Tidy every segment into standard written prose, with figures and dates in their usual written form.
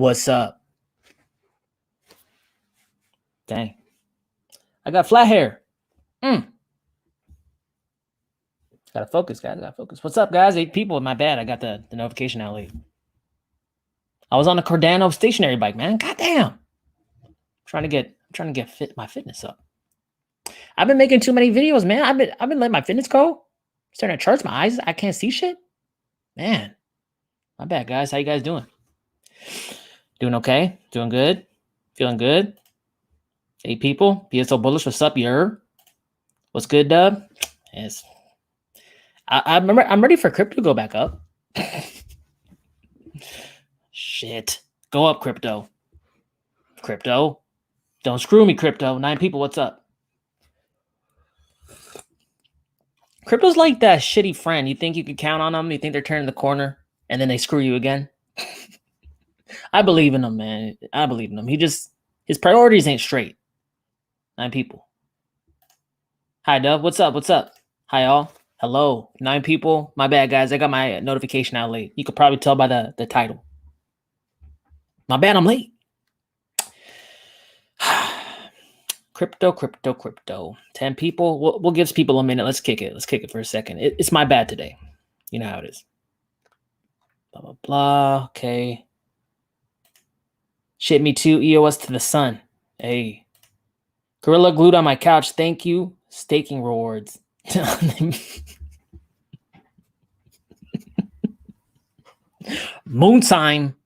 What's up? Dang. I got flat hair. Gotta focus, guys. Gotta focus. What's up, guys? 8 people. My bad. I got the notification out late. I was on a Cardano stationary bike, man. Goddamn. I'm trying to get my fitness up. I've been making too many videos, man. I've been letting my fitness go. Starting to charge my eyes. I can't see shit. Man. My bad, guys. How you guys doing? Doing okay? Doing good? Feeling good? 8 people. PSO bullish. What's up, what's good, Dub? Yes. I'm ready for crypto to go back up. Shit. Go up, crypto. Crypto. Don't screw me, crypto. 9 people, what's up? Crypto's like that shitty friend. You think you can count on them. You think they're turning the corner, and then they screw you again. I believe in him, man. I believe in him. His priorities ain't straight. 9 people. Hi, Dub. What's up? What's up? Hi, all. Hello. 9 people. My bad, guys. I got my notification out late. You could probably tell by the title. My bad, I'm late. Crypto. 10 people. We'll give people a minute. Let's kick it. Let's kick it for a second. It's my bad today. You know how it is. Blah, blah, blah. Okay. Shit, me too. EOS to the sun. Hey. Gorilla glued on my couch. Thank you. Staking rewards. Moon time.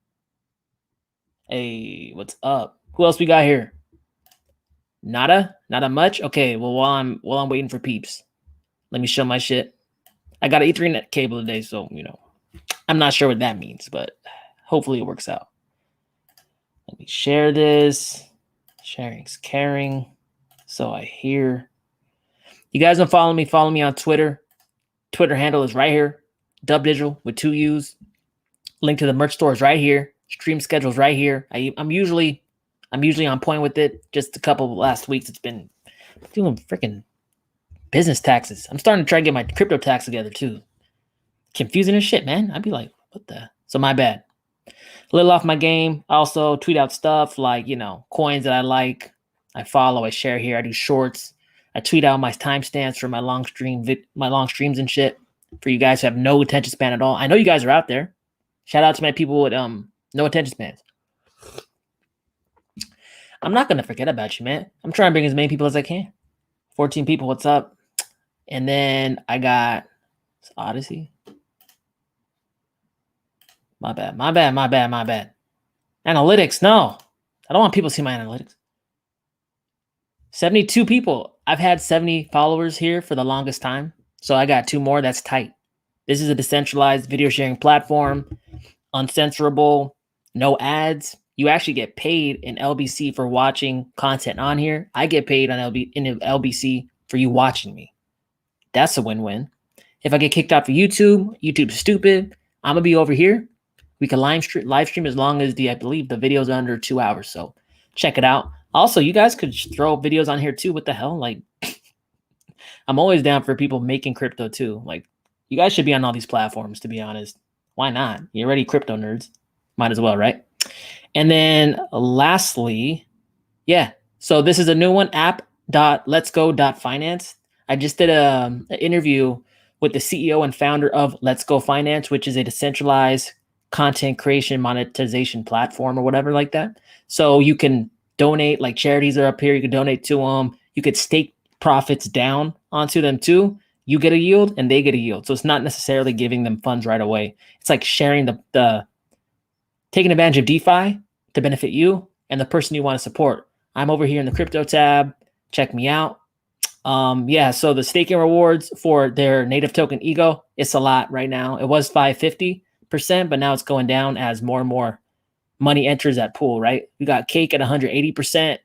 Hey, what's up? Who else we got here? Nada much. Okay, well while I'm waiting for peeps, let me show my shit. I got an Ethernet cable today, so I'm not sure what that means, but hopefully it works out. Let me share this. Sharing's caring. So I hear. You guys don't follow me? Follow me on Twitter. Twitter handle is right here. Dubdigital with 2 U's. Link to the merch store is right here. Stream schedule's right here. I'm usually on point with it. Just a couple of last weeks, it's been doing freaking business taxes. I'm starting to try to get my crypto tax together too. Confusing as shit, man. I'd be like, what the? So my bad. A little off my game. I also tweet out stuff like, coins that I like. I follow, I share here. I do shorts. I tweet out my timestamps for my long streams and shit for you guys who have no attention span at all. I know you guys are out there. Shout out to my people with no attention spans. I'm not going to forget about you, man. I'm trying to bring as many people as I can. 14 people, what's up? And then I got Odyssey. My bad. Analytics, no. I don't want people to see my analytics. 72 people. I've had 70 followers here for the longest time. So I got 2 more. That's tight. This is a decentralized video sharing platform. Uncensorable. No ads. You actually get paid in LBC for watching content on here. I get paid in LBC for you watching me. That's a win-win. If I get kicked out for YouTube's stupid. I'm going to be over here. We can live stream as long as I believe the video's under 2 hours. So check it out. Also, you guys could throw videos on here too. What the hell? Like, I'm always down for people making crypto too. Like, you guys should be on all these platforms, to be honest. Why not? You're already crypto nerds. Might as well, right? And then lastly, yeah. So this is a new one, app.letsgo.finance. I just did an interview with the CEO and founder of Let's Go Finance, which is a decentralized content creation monetization platform or whatever like that. So you can donate, like charities are up here. You can donate to them. You could stake profits down onto them too. You get a yield and they get a yield. So it's not necessarily giving them funds right away. It's like sharing the taking advantage of DeFi to benefit you and the person you want to support. I'm over here in the crypto tab. Check me out. Yeah, so the staking rewards for their native token Ego, it's a lot right now. It was 550%, but now it's going down as more and more money enters that pool, right? We got Cake at 180%,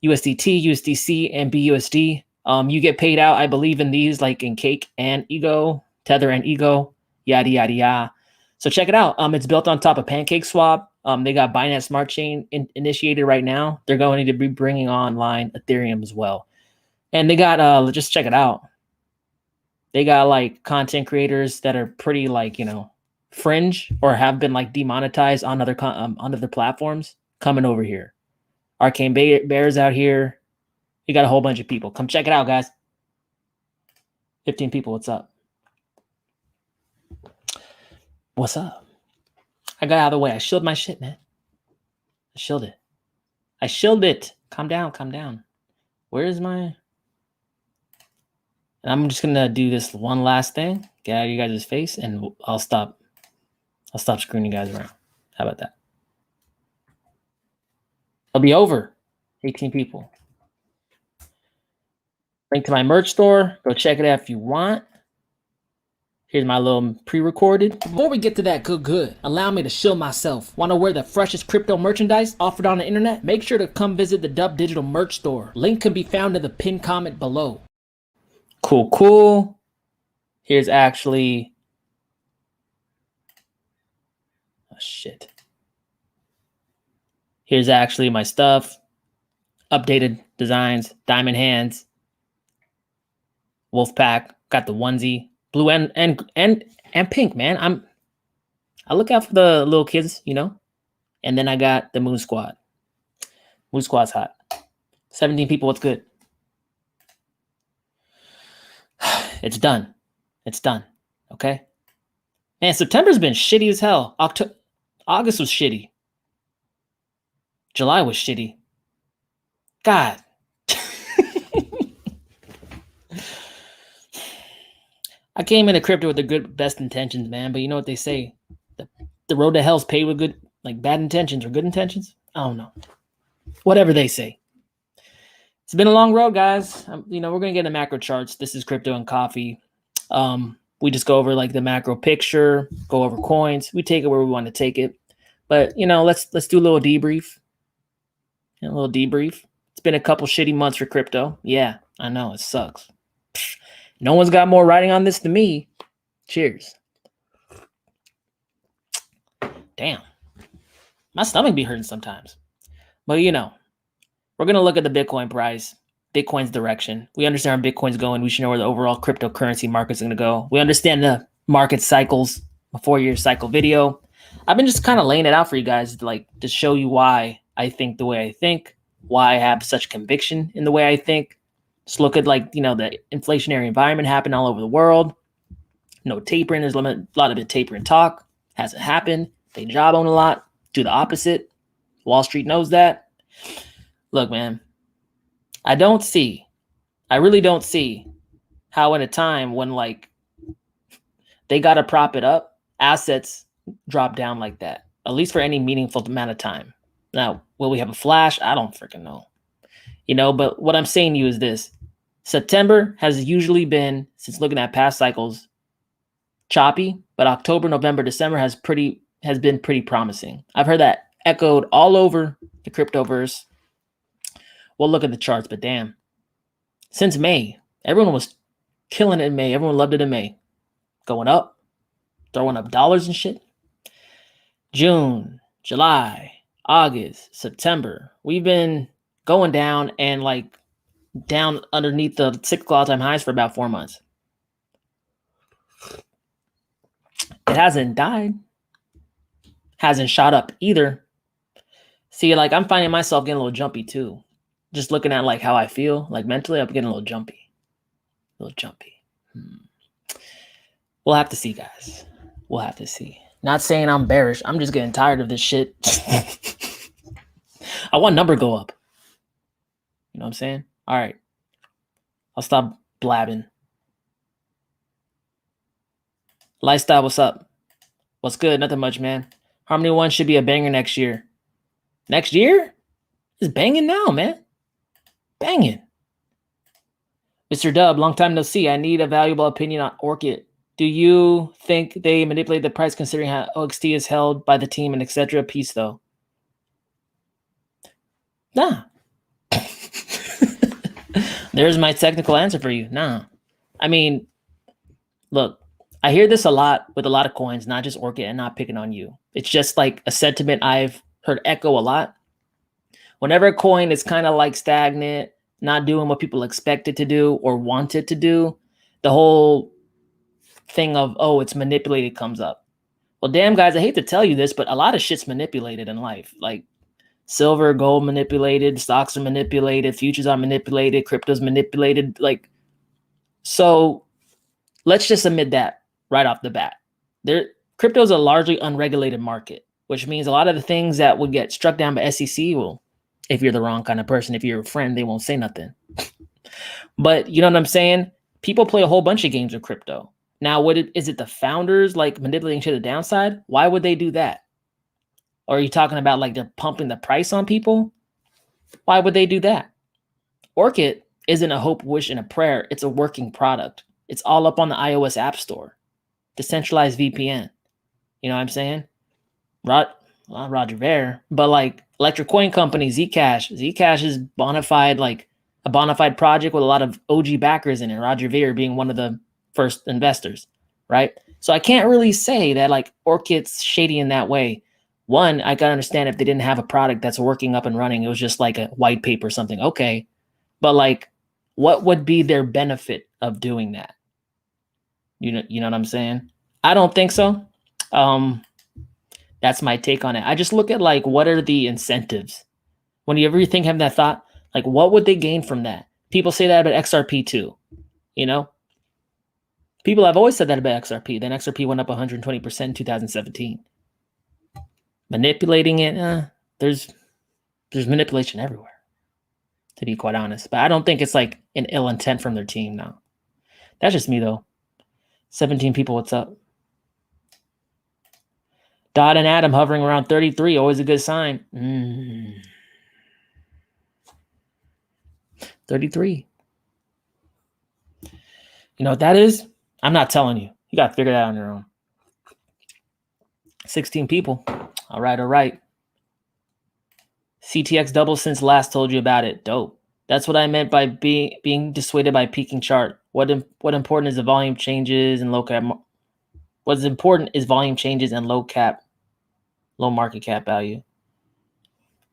USDT, USDC, and BUSD. You get paid out, I believe, in these, like in Cake and Ego, Tether and Ego, yada, yada, yada. So check it out. It's built on top of PancakeSwap. They got Binance Smart Chain initiated right now. They're going to be bringing online Ethereum as well. And they got, just check it out. They got like content creators that are pretty like, fringe or have been like demonetized on other platforms, coming over here. Arcane Bears out here. You got a whole bunch of people. Come check it out, guys. 15 people. What's up? What's up? I got out of the way. I shielded my shit, man. I shielded it. I shielded it. Calm down. Calm down. Where is my... And I'm just going to do this one last thing. Get out of you guys' face, and I'll stop screwing you guys around. How about that? It'll be over. 18 people. Link to my merch store. Go check it out if you want. Here's my little pre-recorded. Before we get to that good, allow me to shield myself. Want to wear the freshest crypto merchandise offered on the internet? Make sure to come visit the Dubdigital merch store. Link can be found in the pinned comment below. Cool. Here's actually... Oh, shit. Here's actually my stuff. Updated designs. Diamond hands. Wolfpack. Got the onesie. Blue and pink, man. I look out for the little kids, you know. And then I got the Moon Squad. Moon Squad's hot. 17 people. What's good? It's done. It's done. Okay. Man, September's been shitty as hell. August was shitty. July was shitty. God. I came into crypto with the best intentions, man. But you know what they say? The road to hell's paved with good, like bad intentions or good intentions. I don't know. Whatever they say. It's been a long road, guys. We're going to get into macro charts. This is Crypto and Coffee. We just go over like the macro picture, go over coins. We take it where we want to take it. But, let's do a little debrief. It's been a couple shitty months for crypto. Yeah, I know. It sucks. No one's got more writing on this than me. Cheers. Damn. My stomach be hurting sometimes. But, we're going to look at the Bitcoin price, Bitcoin's direction. We understand where Bitcoin's going. We should know where the overall cryptocurrency market's going to go. We understand the market cycles, a 4-year cycle video. I've been just kind of laying it out for you guys, to show you why I think the way I think, why I have such conviction in the way I think. Just look at the inflationary environment happening all over the world. No tapering. There's a lot of tapering talk. Hasn't happened. They job own a lot. Do the opposite. Wall Street knows that. Look, man, I really don't see how in a time when they got to prop it up, assets drop down like that, at least for any meaningful amount of time. Now, will we have a flash? I don't freaking know. But what I'm saying to you is this. September has usually been, since looking at past cycles, choppy, but October, November, December has been pretty promising. I've heard that echoed all over the cryptoverse. We'll look at the charts, but damn. Since May, everyone was killing it in May. Everyone loved it in May. Going up, throwing up dollars and shit. June, July, August, September. We've been going down and down underneath the 6 all-time highs for about 4 months. It hasn't died. Hasn't shot up either. See, I'm finding myself getting a little jumpy too. Just looking at how I feel, mentally, I'm getting a little jumpy. We'll have to see, guys. We'll have to see. Not saying I'm bearish. I'm just getting tired of this shit. I want number go up. You know what I'm saying? All right. I'll stop blabbing. Lifestyle, what's up? What's good? Nothing much, man. Harmony 1 should be a banger next year. Next year? It's banging now, man. Banging. Mr. Dub, long time no see. I need a valuable opinion on Orchid. Do you think they manipulate the price considering how OXT is held by the team and etc.? Peace, though. Nah. There's my technical answer for you. Nah. I mean, look, I hear this a lot with a lot of coins, not just Orchid, and not picking on you. It's just a sentiment I've heard echo a lot. Whenever a coin is kind of stagnant, not doing what people expect it to do or want it to do, the whole thing of, oh, it's manipulated comes up. Well, damn, guys, I hate to tell you this, but a lot of shit's manipulated in life. Like silver, gold manipulated, stocks are manipulated, futures are manipulated, crypto's manipulated. Like, so let's just admit that right off the bat. Crypto is a largely unregulated market, which means a lot of the things that would get struck down by SEC will, if you're the wrong kind of person, if you're a friend, they won't say nothing. But you know what I'm saying? People play a whole bunch of games with crypto. Now, is it the founders like manipulating to the downside? Why would they do that? Or are you talking about like they're pumping the price on people? Why would they do that? Orchid isn't a hope, wish, and a prayer. It's a working product. It's all up on the iOS App Store. Decentralized VPN. You know what I'm saying? Roger Ver, but like electric coin company, Zcash. Zcash is like a bona fide project with a lot of OG backers in it. Roger Ver being one of the first investors, right? So I can't really say that like Orchid's shady in that way. One, I can understand if they didn't have a product that's working up and running. It was just like a white paper or something. Okay. But like, what would be their benefit of doing that? You know what I'm saying? I don't think so. That's my take on it. I just look at like, what are the incentives? When you ever have that thought, like, what would they gain from that? People say that about XRP too. You know, people have always said that about XRP. Then XRP went up 120% in 2017. Manipulating it, there's manipulation everywhere, to be quite honest. But I don't think it's like an ill intent from their team now. That's just me though. 17 people, what's up? Dodd and Adam hovering around 33, always a good sign. 33. You know what that is? I'm not telling you. You got to figure that out on your own. 16 people. All right. CTX double since last told you about it. Dope. That's what I meant by being dissuaded by peaking chart. What important is the volume changes and low cap. What's important is volume changes and low market cap value.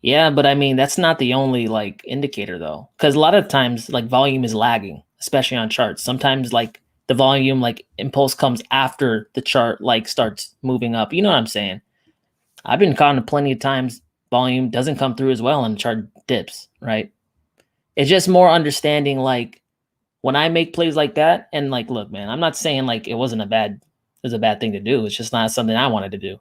Yeah, but I mean, that's not the only like indicator though. Because a lot of times like volume is lagging, especially on charts. Sometimes like the volume like impulse comes after the chart like starts moving up. You know what I'm saying? I've been caught plenty of times volume doesn't come through as well and the chart dips, right? It's just more understanding like when I make plays like that and like, look, man, I'm not saying like it was a bad thing to do. It's just not something I wanted to do.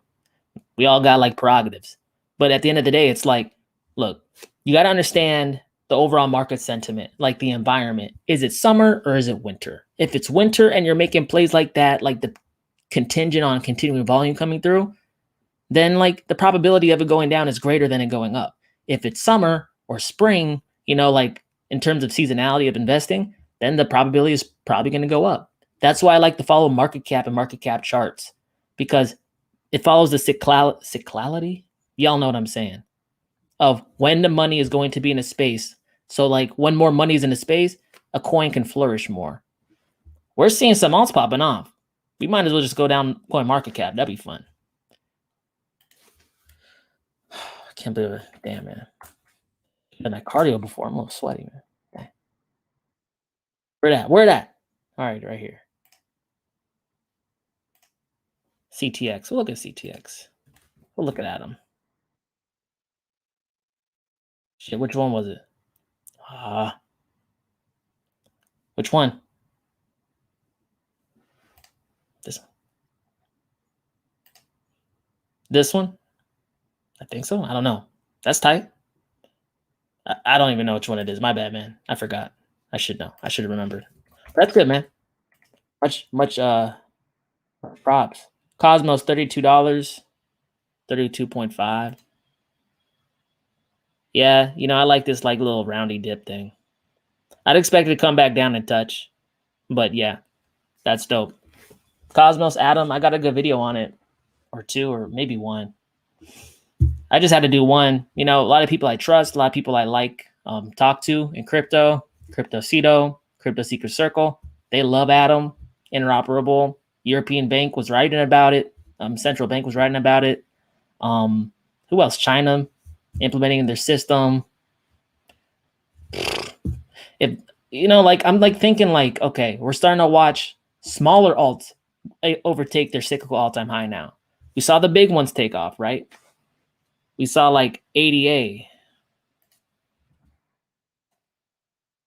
We all got like prerogatives. But at the end of the day, it's like, look, you got to understand the overall market sentiment, like the environment. Is it summer or is it winter? If it's winter and you're making plays like that, like the contingent on continuing volume coming through, then like the probability of it going down is greater than it going up. If it's summer or spring, you know, like in terms of seasonality of investing, then the probability is probably going to go up. That's why I like to follow market cap and market cap charts, because it follows the cyclicality. Y'all know what I'm saying, of when the money is going to be in a space. So like when more money is in a space, a coin can flourish more. We're seeing some alts popping off. We might as well just go down coin market cap. That'd be fun. I can't believe it. Damn, man. I've done that cardio before. I'm a little sweaty, man. Okay. Where that? All right, right here. CTX. We'll look at CTX. We'll look at Adam. Shit, which one was it? Which one? This one. This one? I think so. I don't know. That's tight. I don't even know which one it is. My bad, man. I forgot. I should know. I should have remembered. That's good, man. Much props. Cosmos, $32. 32.5. Yeah, you know, I like this like little roundy dip thing. I'd expect it to come back down and touch. But yeah, that's dope. Cosmos, Adam, I got a good video on it. Or two, or maybe one. I just had to do one. You know, a lot of people I trust, a lot of people I like, talk to in crypto, Cryptosteel, Crypto Seeker Circle. They love Adam, interoperable. European Bank was writing about it. Central Bank was writing about it. Who else? China implementing in their system. If you know, like I'm like thinking like, okay, we're starting to watch smaller alts overtake their cyclical all-time high now. We saw the big ones take off, right? We saw like ADA.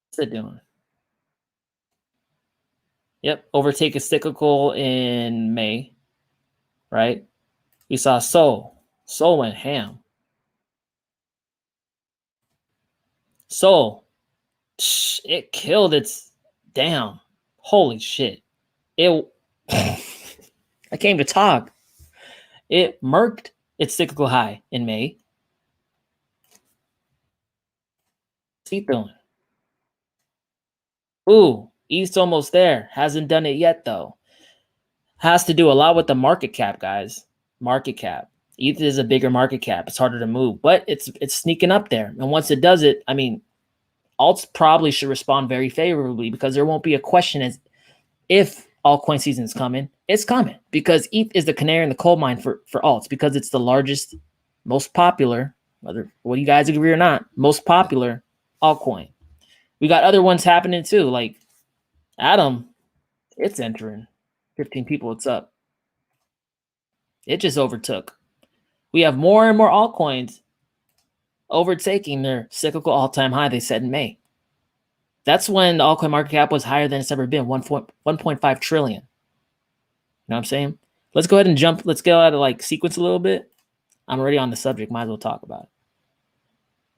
What's it doing? Yep, overtake a cyclical in May, right? We saw Sol. Sol went ham. Sol, it killed its damn. Holy shit. It I came to talk. It murked its cyclical high in May. What's he doing? Ooh, East almost there. Hasn't done it yet though. Has to do a lot with the market cap, guys. Market cap. ETH is a bigger market cap. It's harder to move, but it's sneaking up there. And once it does it, I mean, alts probably should respond very favorably because there won't be a question as if altcoin season is coming. It's coming because ETH is the canary in the coal mine for alts because it's the largest, whether you guys agree or not, most popular altcoin. We got other ones happening too, like Atom. It's entering 15 people. It's up. It just overtook. We have more and more altcoins overtaking their cyclical all-time high they set in May. That's when the altcoin market cap was higher than it's ever been, 1.5 trillion. You know what I'm saying? Let's go ahead and jump. Let's go out of like sequence a little bit. I'm already on the subject. Might as well talk about it.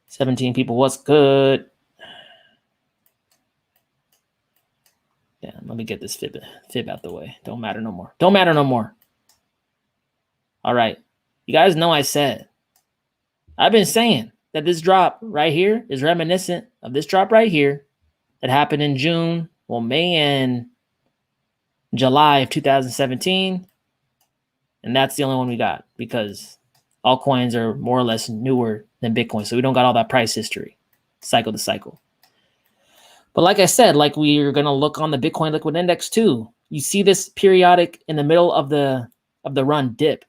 17 people. What's good? Yeah, let me get this fib out the way. Don't matter no more. Don't matter no more. All right. You guys know I've been saying that this drop right here is reminiscent of this drop right here that happened in June, May and July of 2017. And that's the only one we got because altcoins are more or less newer than Bitcoin. So we don't got all that price history, cycle to cycle. But like I said, like we're going to look on the Bitcoin Liquid Index too. You see this periodic in the middle of the run dip.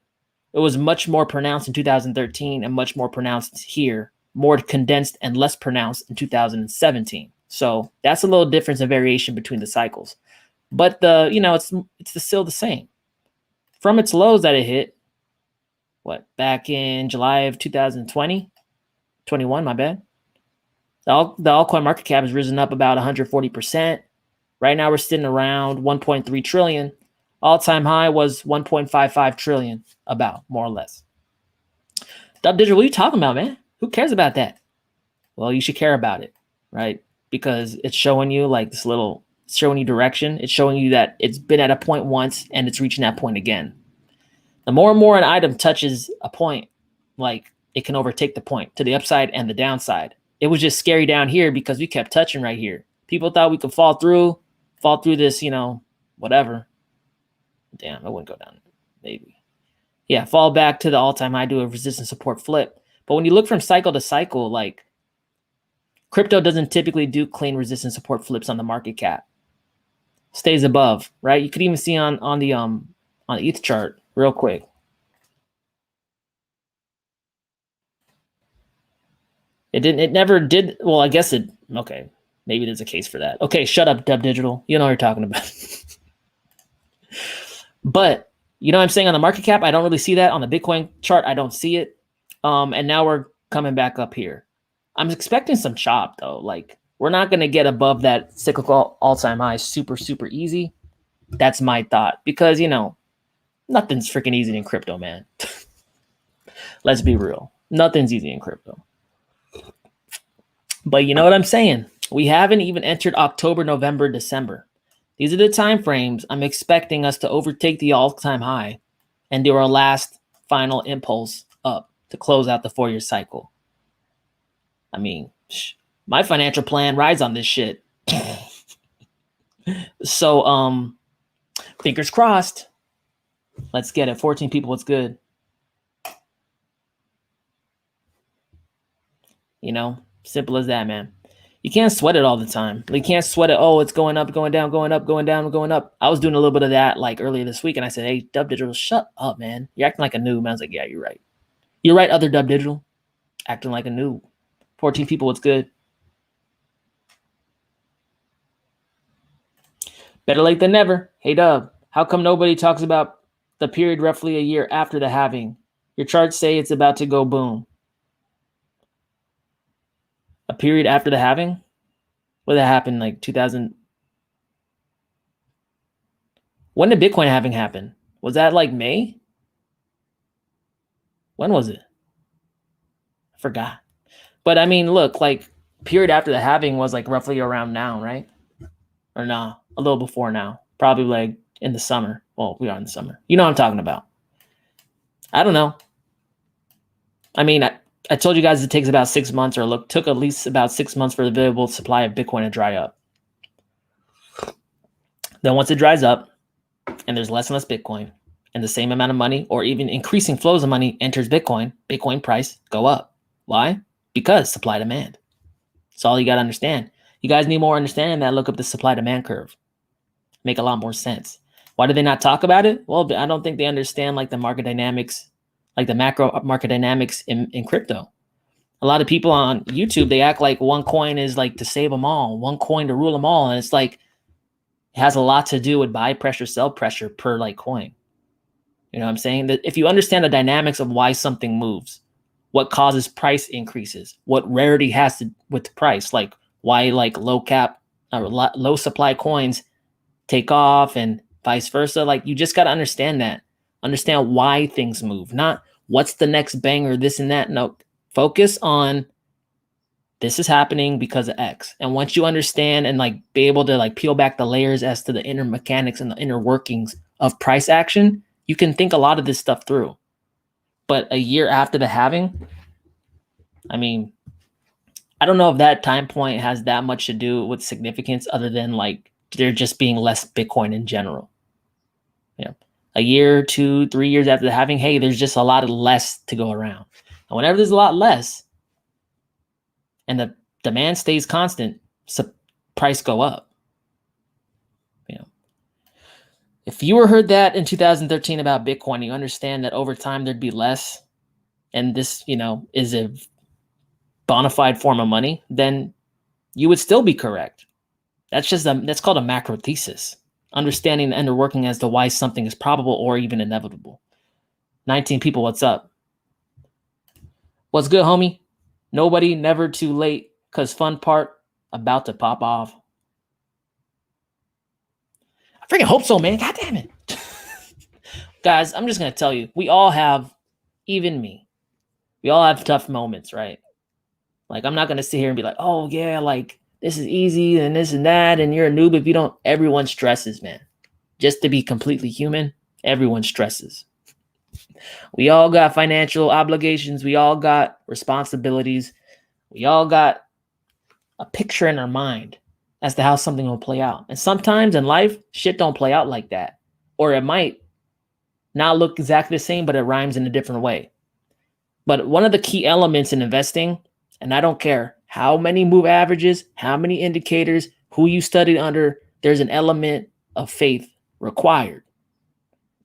It was much more pronounced in 2013 and much more pronounced here, more condensed and less pronounced in 2017. So that's a little difference and variation between the cycles. But it's still the same. From its lows that it hit, back in July of 2020, 21, my bad. The altcoin market cap has risen up about 140%. Right now we're sitting around 1.3 trillion. All-time high was 1.55 trillion, about, more or less. Dubdigital, what are you talking about, man? Who cares about that? Well, you should care about it, right? Because it's showing you like this little, it's showing you direction. It's showing you that it's been at a point once and it's reaching that point again. The more and more an item touches a point, like it can overtake the point to the upside and the downside. It was just scary down here because we kept touching right here. People thought we could fall through this, whatever. Damn, I wouldn't go down. Maybe. Yeah, fall back to the all-time high, do a resistance support flip. But when you look from cycle to cycle, like crypto doesn't typically do clean resistance support flips on the market cap. Stays above, right? You could even see on the ETH chart real quick. It never did. Well, I guess okay. Maybe there's a case for that. Okay, shut up, Dubdigital. You know what you're talking about. But you know what I'm saying on the market cap, I don't really see that. On the Bitcoin chart, I don't see it. And now we're coming back up here. I'm expecting some chop though. Like we're not going to get above that cyclical all-time high super, super easy. That's my thought because, nothing's freaking easy in crypto, man. Let's be real. Nothing's easy in crypto. But you know what I'm saying? We haven't even entered October, November, December. These are the time frames I'm expecting us to overtake the all-time high and do our last final impulse up to close out the 4-year cycle. I mean, my financial plan rides on this shit. So, fingers crossed. Let's get it. 14 people, what's good? Simple as that, man. You can't sweat it all the time. You can't sweat it. Oh, it's going up, going down, going up, going down, going up. I was doing a little bit of that like earlier this week, and I said, "Hey, Dubdigital, shut up, man. You're acting like a noob." I was like, "Yeah, you're right. You're right, other Dubdigital. Acting like a noob." 14 people, what's good? Better late than never. Hey, Dub, how come nobody talks about the period roughly a year after the halving. Your charts say it's about to go boom. A period after the halving? What did that happen, like 2000? When did Bitcoin halving happen? Was that like May? When was it? I forgot. But I mean, look, like period after the halving was like roughly around now, right? Or no, a little before now. Probably like in the summer. Well, we are in the summer. You know what I'm talking about. I don't know. I mean, I told you guys it takes about 6 months, or took at least about 6 months for the available supply of Bitcoin to dry up. Then once it dries up and there's less and less Bitcoin and the same amount of money or even increasing flows of money enters Bitcoin, Bitcoin price go up. Why? Because supply demand. That's all you got to understand. You guys need more understanding of that. Look up the supply demand curve. Make a lot more sense. Why do they not talk about it? Well, I don't think they understand like the market dynamics, like the macro market dynamics in crypto. A lot of people on YouTube, they act like one coin is like to save them all, one coin to rule them all. And it's like, it has a lot to do with buy pressure, sell pressure per like coin. You know what I'm saying? That if you understand the dynamics of why something moves, what causes price increases, what rarity has to with the price, like why like low cap or low supply coins take off and vice versa. Like you just got to understand that. Understand why things move, not what's the next banger, this and that. No, focus on this is happening because of X. And once you understand and like be able to like peel back the layers as to the inner mechanics and the inner workings of price action, you can think a lot of this stuff through. But a year after the halving, I mean, I don't know if that time point has that much to do with significance other than like there just being less Bitcoin in general. Yeah. A year, 2, 3 years after the halving, hey, there's just a lot of less to go around. And whenever there's a lot less and the demand stays constant, so price go up. You know, if you heard that in 2013 about Bitcoin, you understand that over time there'd be less, and this, you know, is a bona fide form of money, then you would still be correct. That's called a macro thesis. Understanding the inner working as to why something is probable or even inevitable. 19 people, what's up? What's good, homie? Nobody, never too late, because fun part about to pop off. I freaking hope so, man. God damn it. Guys, I'm just going to tell you, we all have, even me, we all have tough moments, right? Like, I'm not going to sit here and be like, oh, yeah, like, this is easy and this and that, and you're a noob if you don't. Everyone stresses, man. Just to be completely human, everyone stresses. We all got financial obligations. We all got responsibilities. We all got a picture in our mind as to how something will play out. And sometimes in life, shit don't play out like that. Or it might not look exactly the same, but it rhymes in a different way. But one of the key elements in investing, and I don't care how many move averages, how many indicators, who you studied under, there's an element of faith required.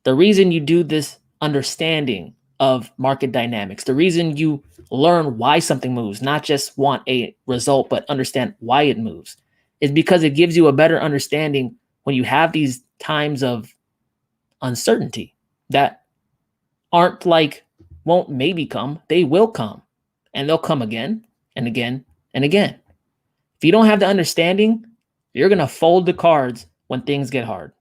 The reason you do this understanding of market dynamics, the reason you learn why something moves, not just want a result, but understand why it moves, is because it gives you a better understanding when you have these times of uncertainty that aren't like, won't maybe come, they will come, and they'll come again and again and again. If you don't have the understanding, you're going to fold the cards when things get hard.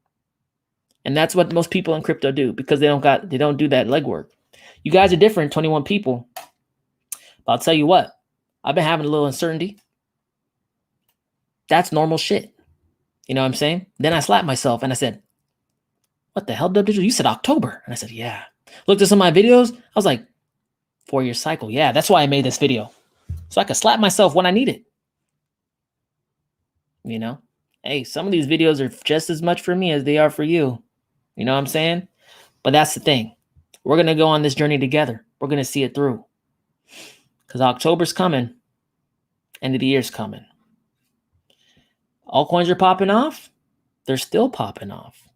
And that's what most people in crypto do because they don't do that legwork. You guys are different, 21 people. But I'll tell you what, I've been having a little uncertainty. That's normal shit. You know what I'm saying? Then I slapped myself and I said, what the hell, Dubdigital? You said October. And I said, yeah. Looked at some of my videos. I was like, 4-year cycle. Yeah, that's why I made this video. So I could slap myself when I need it. You know? Hey, some of these videos are just as much for me as they are for you. You know what I'm saying? But that's the thing. We're going to go on this journey together. We're going to see it through. Because October's coming. End of the year's coming. Altcoins are popping off. They're still popping off.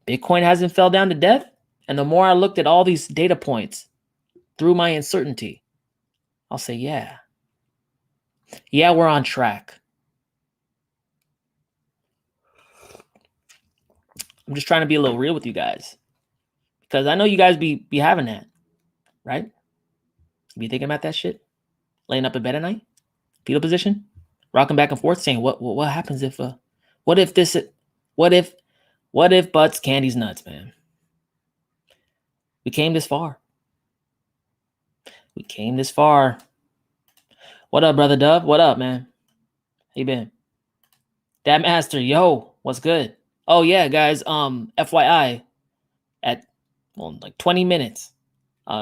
Bitcoin hasn't fell down to death. And the more I looked at all these data points through my uncertainty, I'll say, yeah. Yeah, we're on track. I'm just trying to be a little real with you guys. Because I know you guys be having that, right? Be thinking about that shit, laying up in bed at night, fetal position, rocking back and forth, saying, what happens if what if this, what if butts, candies, nuts, man? We came this far. We came this far. What up, brother Dub? What up, man? How you been? Dad Master, yo, what's good? Oh yeah, guys. FYI, at like 20 minutes,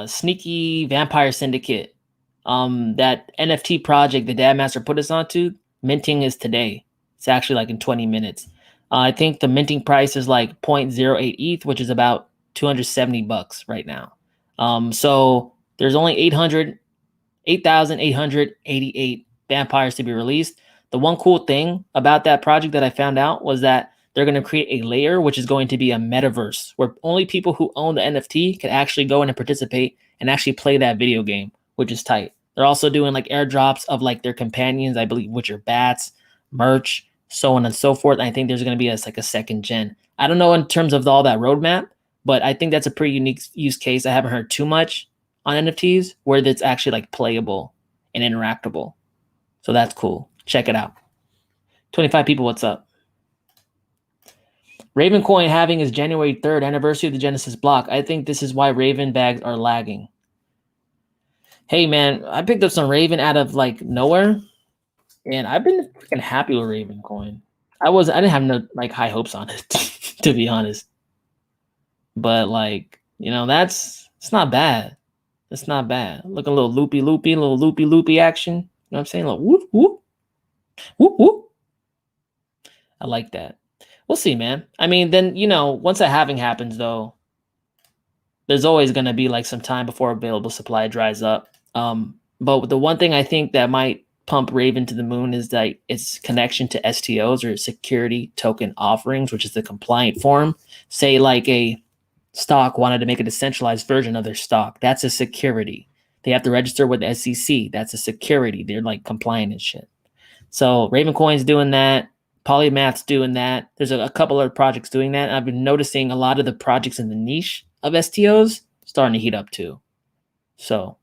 Sneaky Vampire Syndicate, that NFT project that Dad Master put us onto, minting is today. It's actually like in 20 minutes. I think the minting price is like 0.08 ETH, which is about $270 right now. So there's only 8,888 vampires to be released. The one cool thing about that project that I found out was that they're going to create a layer, which is going to be a metaverse where only people who own the NFT can actually go in and participate and actually play that video game, which is tight. They're also doing like airdrops of like their companions, I believe, which are bats, merch, so on and so forth. And I think there's going to be like a second gen. I don't know in terms of all that roadmap, but I think that's a pretty unique use case. I haven't heard too much on NFTs where it's actually like playable and interactable. So that's cool. Check it out. 25 people, what's up? Raven Coin having his January 3rd anniversary of the Genesis block. I think this is why Raven bags are lagging. Hey man, I picked up some Raven out of like nowhere, and I've been freaking happy with Raven Coin. I didn't have no like high hopes on it, to be honest. But like, it's not bad. It's not bad. Look a little loopy action. You know what I'm saying? A little whoop, whoop. Whoop, whoop. I like that. We'll see, man. I mean, then, once that halving happens, though, there's always going to be like some time before available supply dries up. But the one thing I think that might pump Raven to the moon is that its connection to STOs, or security token offerings, which is the compliant form. Say like a stock wanted to make a decentralized version of their stock. That's a security. They have to register with the SEC. That's a security. They're like compliant and shit. So Ravencoin's doing that. Polymath's doing that. There's a couple other projects doing that. I've been noticing a lot of the projects in the niche of STOs starting to heat up too. So,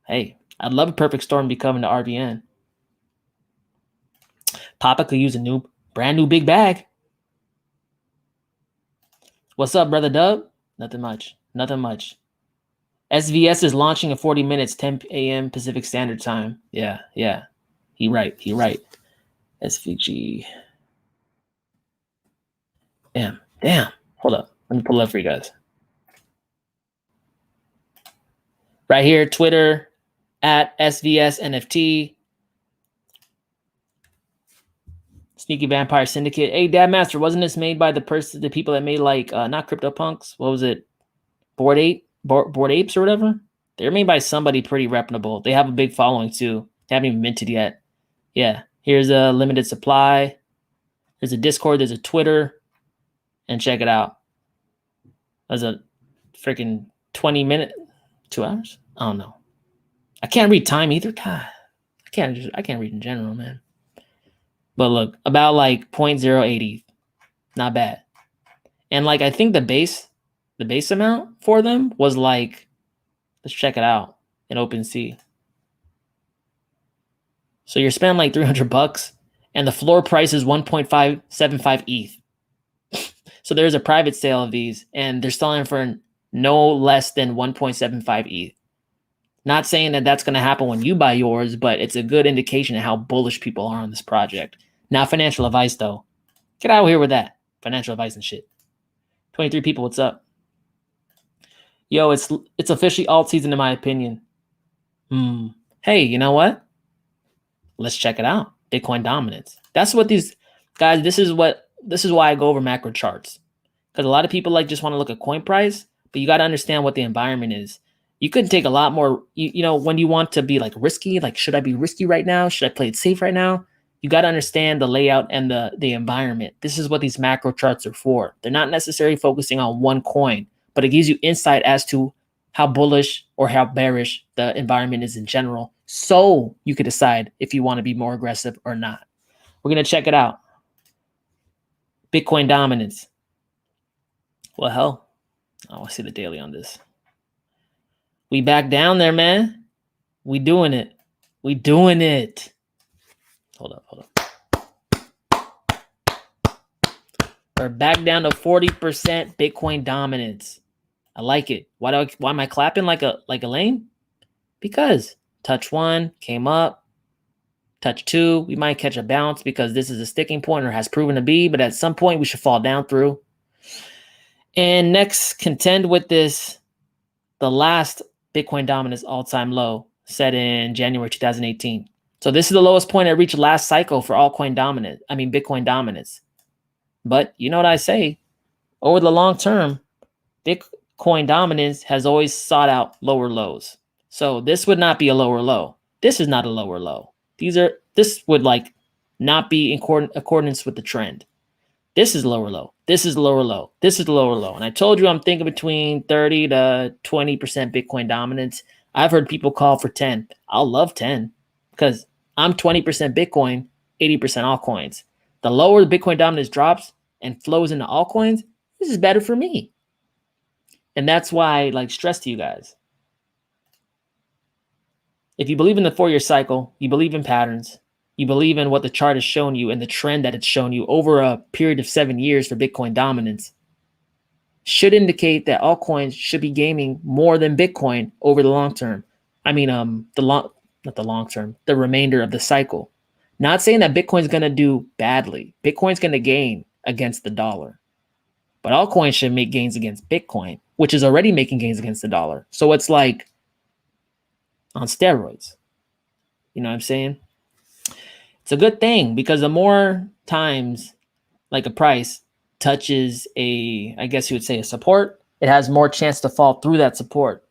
hey, I'd love a perfect storm to be coming to RBN. Papa could use a brand new big bag. What's up, brother Dub? Nothing much. SVS is launching in 40 minutes, 10 a.m. Pacific Standard Time. Yeah. He right. SVG. Damn. Hold up. Let me pull it up for you guys. Right here, Twitter, at SVS NFT. Sneaky Vampire Syndicate. Hey, Dad Master, wasn't this made by the people that made like, not CryptoPunks? What was it? Bored Apes or whatever? They're made by somebody pretty reputable. They have a big following too. They haven't even minted yet. Yeah. Here's a limited supply. There's a Discord. There's a Twitter. And check it out. There's a freaking 20-minute, 2 hours? I don't know. I can't read time either. God, I can't read in general, man. But look, about like 0.080. Not bad. And like, I think the base amount for them was like, let's check it out in OpenSea. So you're spending like $300 and the floor price is 1.575 ETH. So there's a private sale of these and they're selling for no less than 1.75 ETH. Not saying that that's going to happen when you buy yours, but it's a good indication of how bullish people are on this project. Not financial advice though. Get out of here with that. Financial advice and shit. 23 people, what's up? Yo, it's officially alt season in my opinion. Hey, you know what? Let's check it out. Bitcoin dominance. That's what these guys, this is why I go over macro charts. Because a lot of people like just want to look at coin price, but you got to understand what the environment is. You could take a lot more, when you want to be like risky, like should I be risky right now? Should I play it safe right now? You got to understand the layout and the environment. This is what these macro charts are for. They're not necessarily focusing on one coin, but it gives you insight as to how bullish or how bearish the environment is in general. So you could decide if you want to be more aggressive or not. We're going to check it out. Bitcoin dominance. Well, hell, I want to see the daily on this. We back down there, man. We doing it. We doing it. Hold up. We're back down to 40% Bitcoin dominance. I like it. Why am I clapping like a lame? Because touch 1 came up. Touch 2, we might catch a bounce because this is a sticking point or has proven to be, but at some point we should fall down through. And next, contend with this, the last Bitcoin dominance all-time low set in January 2018. So this is the lowest point I reached last cycle for Bitcoin dominance. But you know what I say, over the long term, Bitcoin dominance has always sought out lower lows. So this would not be a lower low. This is not a lower low. This would like not be in accordance with the trend. This is lower low. This is lower low. This is lower low. And I told you I'm thinking between 30 to 20% Bitcoin dominance. I've heard people call for 10. I'll love 10 because I'm 20% Bitcoin, 80% altcoins. The lower the Bitcoin dominance drops and flows into altcoins, this is better for me. And that's why I stress to you guys. If you believe in the 4-year cycle, you believe in patterns, you believe in what the chart has shown you and the trend that it's shown you over a period of 7 years for Bitcoin dominance, should indicate that altcoins should be gaining more than Bitcoin over the long term. I mean, not the long term, the remainder of the cycle. Not saying that Bitcoin's going to do badly. Bitcoin's going to gain against the dollar. But altcoins should make gains against Bitcoin, which is already making gains against the dollar. So it's like on steroids. You know what I'm saying? It's a good thing because the more times like a price touches I guess you would say a support, it has more chance to fall through that support.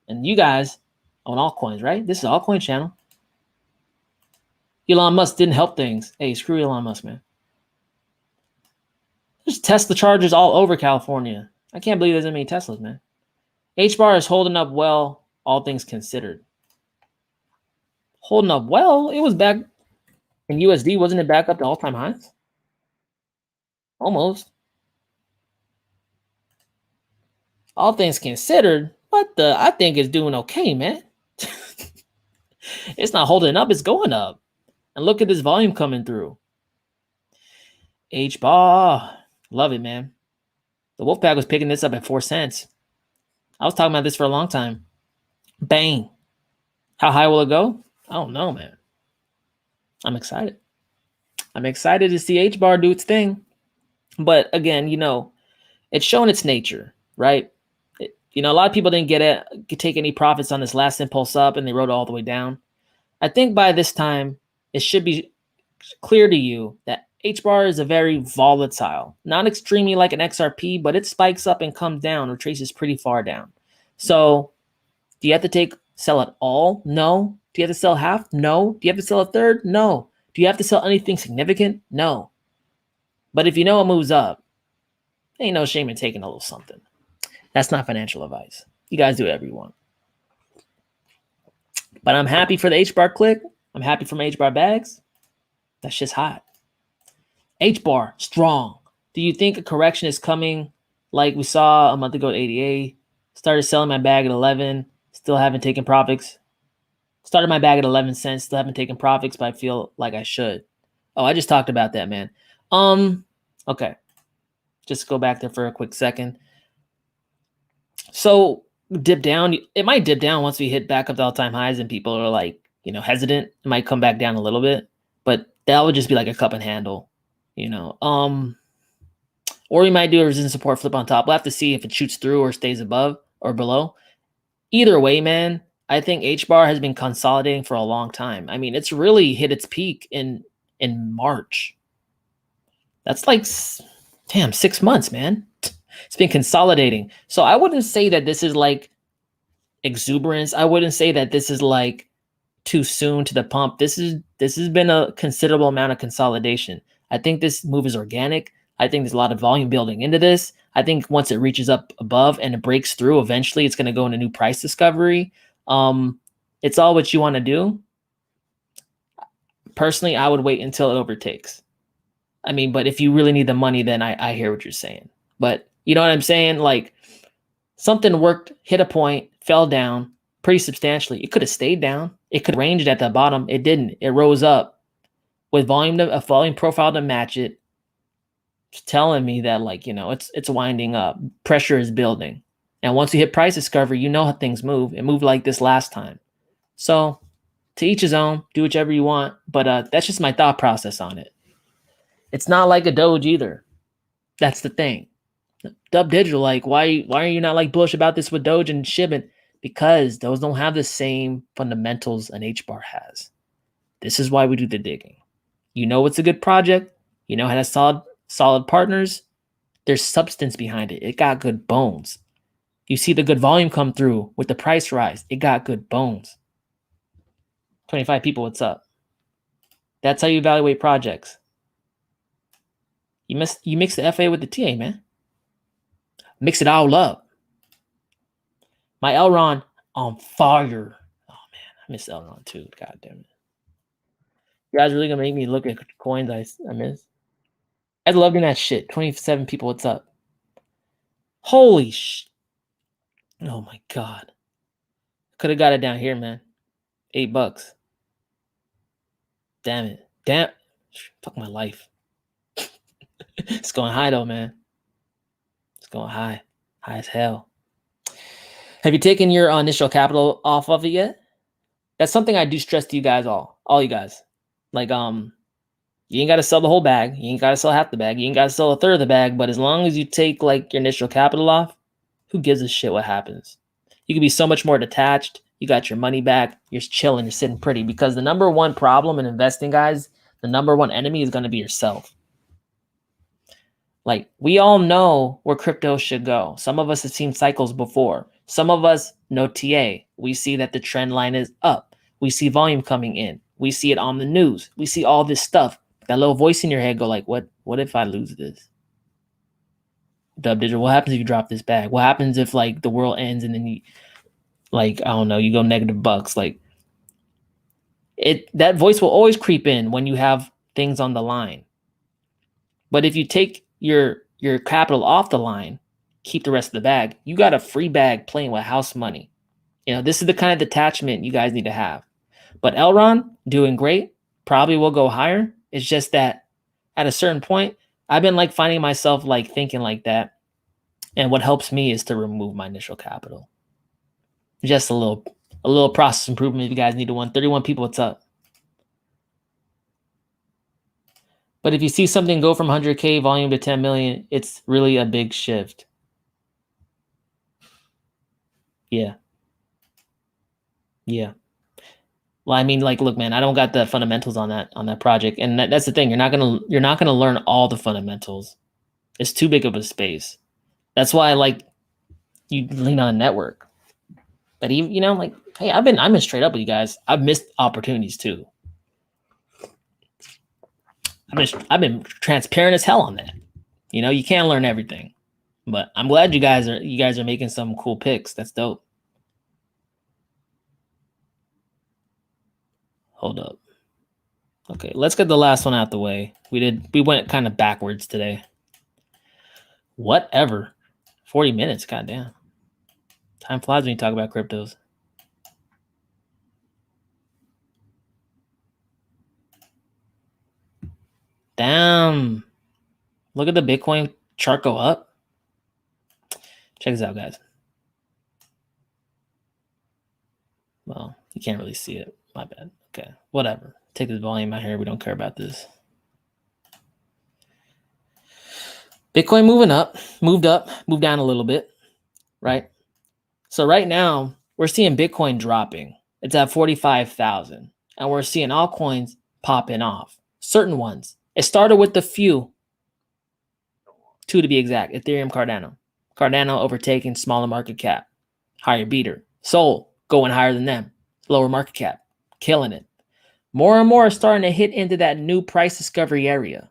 And you guys own altcoins, right? This is an altcoin channel. Elon Musk didn't help things. Hey, screw Elon Musk, man. There's Tesla chargers all over California. I can't believe there's that many Teslas, man. HBAR is holding up well, all things considered. Holding up well? It was back in USD, wasn't it back up to all-time highs? Almost. All things considered, I think it's doing okay, man. It's not holding up, it's going up. And look at this volume coming through. HBAR. Love it, man. The Wolfpack was picking this up at 4 cents. I was talking about this for a long time. Bang. How high will it go? I don't know, man. I'm excited. I'm excited to see HBAR do its thing. But again, it's shown its nature, right? A lot of people didn't take any profits on this last impulse up and they rode all the way down. I think by this time, it should be clear to you that HBAR is a very volatile, not extremely like an XRP, but it spikes up and comes down or traces pretty far down. So do you have to sell it all? No. Do you have to sell half? No. Do you have to sell a third? No. Do you have to sell anything significant? No. But if it moves up, ain't no shame in taking a little something. That's not financial advice. You guys do whatever you want. But I'm happy for the HBAR click. I'm happy for my HBAR bags. That shit's hot. HBAR, strong. Do you think a correction is coming like we saw a month ago at 88? Started selling my bag at 11. Still haven't taken profits. Started my bag at 11 cents. Still haven't taken profits, but I feel like I should. Oh, I just talked about that, man. Okay. Just go back there for a quick second. So dip down. It might dip down once we hit back up to all-time highs and people are hesitant. It might come back down a little bit, but that would just be like a cup and handle, or we might do a resistance support flip on top. We'll have to see if it shoots through or stays above or below. Either way, man, I think HBAR has been consolidating for a long time. I mean, it's really hit its peak in March. That's 6 months, man. It's been consolidating. So I wouldn't say that this is exuberance. I wouldn't say that this is too soon to the pump. This has been a considerable amount of consolidation. I think this move is organic. I think there's a lot of volume building into this. I think once it reaches up above and it breaks through, eventually it's going to go into new price discovery. It's all what you want to do. Personally, I would wait until it overtakes. I mean, but if you really need the money, then I hear what you're saying. But you know what I'm saying? Something worked, hit a point, fell down pretty substantially. It could have stayed down. It could have ranged at the bottom. It didn't. It rose up with a volume profile to match it. It's telling me that, like, it's winding up. Pressure is building. And once you hit price discovery, you know how things move. It moved like this last time. So to each his own, do whichever you want. But that's just my thought process on it. It's not like a Doge either. That's the thing. Dubdigital, like, why are you not like bullish about this with Doge and Shibin? Because those don't have the same fundamentals an HBAR has. This is why we do the digging. You know it's a good project. You know it has solid partners. There's substance behind it. It got good bones. You see the good volume come through with the price rise. It got good bones. 25 people, what's up? That's how you evaluate projects. You mix the FA with the TA, man. Mix it all up. My Elron on fire. Oh man, I miss Elron too. God damn it. You guys really gonna make me look at coins I miss? I love doing that shit. 27 people, what's up? Holy sh! Oh my god. Could have got it down here, man. $8. Damn it. Damn. Fuck my life. It's going high though, man. It's going high. High as hell. Have you taken your initial capital off of it yet? That's something I do stress to you guys all you guys. Like, you ain't got to sell the whole bag. You ain't got to sell half the bag. You ain't got to sell a third of the bag. But as long as you take like your initial capital off, who gives a shit what happens? You can be so much more detached. You got your money back. You're chilling. You're sitting pretty. Because the number one problem in investing, guys, the number one enemy is going to be yourself. Like, we all know where crypto should go. Some of us have seen cycles before. Some of us know TA. We see that the trend line is up. We see volume coming in. We see it on the news. We see all this stuff. That little voice in your head go like, what if I lose this? Dubdigital, what happens if you drop this bag? What happens if like the world ends and then you, like, I don't know, you go negative bucks? Like, that voice will always creep in when you have things on the line. But if you take your capital off the line, keep the rest of the bag, you got a free bag playing with house money. This is the kind of detachment you guys need to have. But Elron, doing great, probably will go higher. It's just that at a certain point, I've been like finding myself like thinking like that. And what helps me is to remove my initial capital. Just a little process improvement if you guys need one. 31 people, what's up? But if you see something go from 100K volume to 10 million, it's really a big shift. Yeah. Yeah. Well, I mean, like, look, man, I don't got the fundamentals on that project. And that's the thing. You're not gonna learn all the fundamentals. It's too big of a space. That's why I like you lean on a network. But even, like, hey, I've been straight up with you guys. I've missed opportunities too. I've been transparent as hell on that. You can't learn everything. But I'm glad you guys are making some cool picks. That's dope. Hold up. Okay, let's get the last one out the way. We went kind of backwards today. Whatever. 40 minutes, goddamn. Time flies when you talk about cryptos. Damn. Look at the Bitcoin chart go up. Check this out, guys. Well, you can't really see it. My bad. Okay, whatever. Take this volume out here. We don't care about this. Bitcoin moving up, moved down a little bit, right? So right now, we're seeing Bitcoin dropping. It's at 45,000. And we're seeing altcoins popping off. Certain ones. It started with the few. 2 to be exact. Ethereum, Cardano. Cardano overtaking smaller market cap. Higher beater. Sol going higher than them. Lower market cap. Killing it. More and more are starting to hit into that new price discovery area.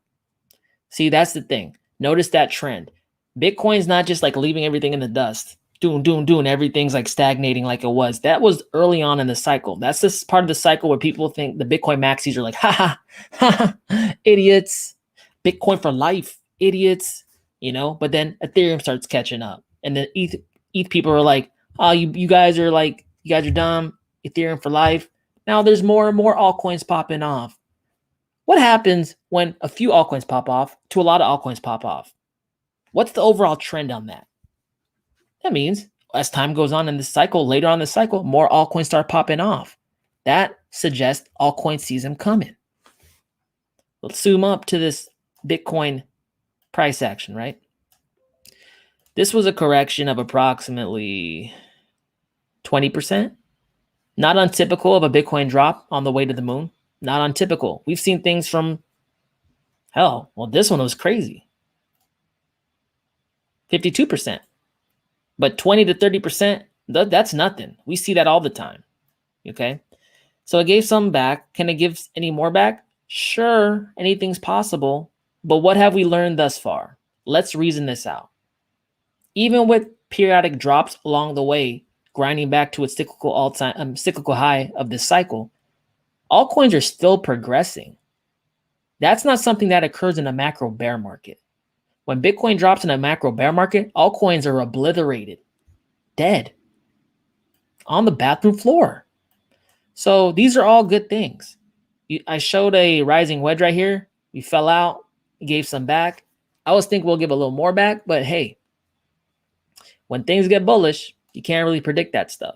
See, that's the thing. Notice that trend. Bitcoin's not just like leaving everything in the dust. Doing. Everything's like stagnating like it was. That was early on in the cycle. That's this part of the cycle where people think the Bitcoin maxis are like, ha, idiots. Bitcoin for life, idiots. But then Ethereum starts catching up. And then ETH people are like, oh, you guys are dumb. Ethereum for life. Now there's more and more altcoins popping off. What happens when a few altcoins pop off to a lot of altcoins pop off? What's the overall trend on that? That means as time goes on in this cycle, later on in the cycle, more altcoins start popping off. That suggests altcoin season coming. Let's zoom up to this Bitcoin price action, right? This was a correction of approximately 20%. Not untypical of a Bitcoin drop on the way to the moon. Not untypical. We've seen things from, hell, well, this one was crazy. 52%. But 20 to 30%, that's nothing. We see that all the time. Okay? So it gave some back. Can it give any more back? Sure, anything's possible. But what have we learned thus far? Let's reason this out. Even with periodic drops along the way, grinding back to its cyclical high of this cycle, altcoins are still progressing. That's not something that occurs in a macro bear market. When Bitcoin drops in a macro bear market, altcoins are obliterated, dead, on the bathroom floor. So these are all good things. I showed a rising wedge right here. We fell out, gave some back. I always think we'll give a little more back, but hey, when things get bullish, you can't really predict that stuff.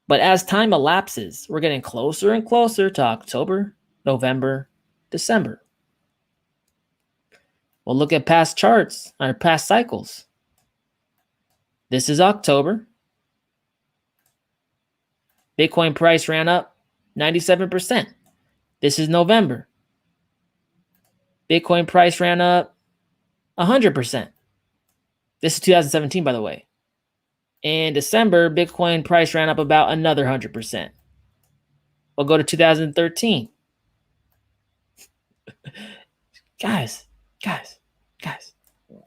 But as time elapses, we're getting closer and closer to October, November, December. We'll look at past charts or past cycles. This is October. Bitcoin price ran up 97%. This is November. Bitcoin price ran up 100%. This is 2017, by the way. In December, Bitcoin price ran up about another 100%. We'll go to 2013. Guys,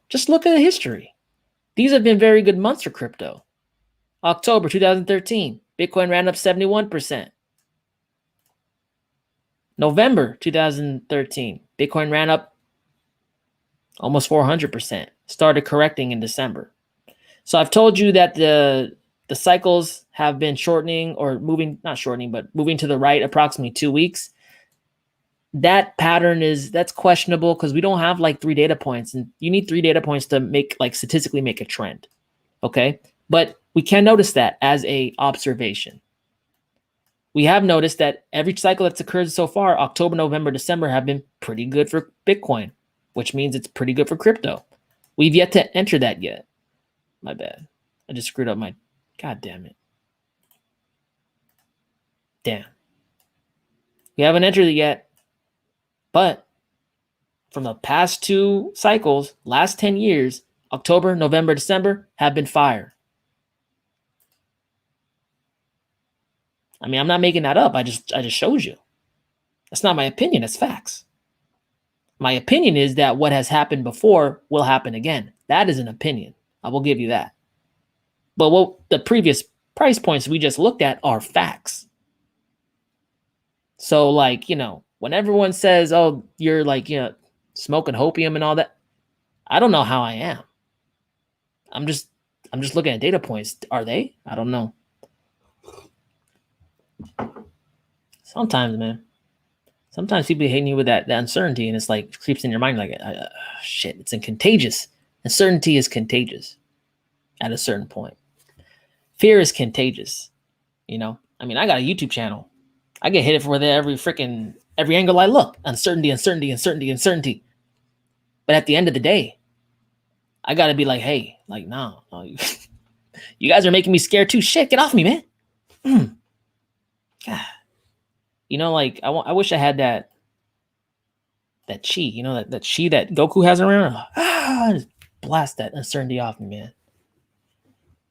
just look at the history. These have been very good months for crypto. October 2013, Bitcoin ran up 71%. November 2013, Bitcoin ran up almost 400%. Started correcting in December. So I've told you that the cycles have been shortening or moving, not shortening, but moving to the right approximately 2 weeks. That pattern that's questionable because we don't have like 3 data points, and you need 3 data points to make statistically make a trend. Okay. But we can notice that as a observation. We have noticed that every cycle that's occurred so far, October, November, December, have been pretty good for Bitcoin, which means it's pretty good for crypto. We've yet to enter that yet. My bad. I just screwed up my, God damn it. Damn. We haven't entered it yet. But from the past 2 cycles, last 10 years, October, November, December have been fire. I mean, I'm not making that up. I just showed you. That's not my opinion. That's facts. My opinion is that what has happened before will happen again. That is an opinion. I will give you that. But what the previous price points we just looked at are facts. So when everyone says, oh, you're smoking hopium and all that, I don't know how I am. I'm just looking at data points. Are they? I don't know. Sometimes, man. Sometimes people hate you with that uncertainty, and it's creeps in your mind shit, it's contagious. Uncertainty is contagious at a certain point. Fear is contagious. I mean, I got a YouTube channel. I get hit for every angle I look. Uncertainty. But at the end of the day, I got to be like, hey, no, you guys are making me scared too. Shit, get off me, man. God. I wish I had that chi, that chi that Goku has around. Just blast that uncertainty off me, man.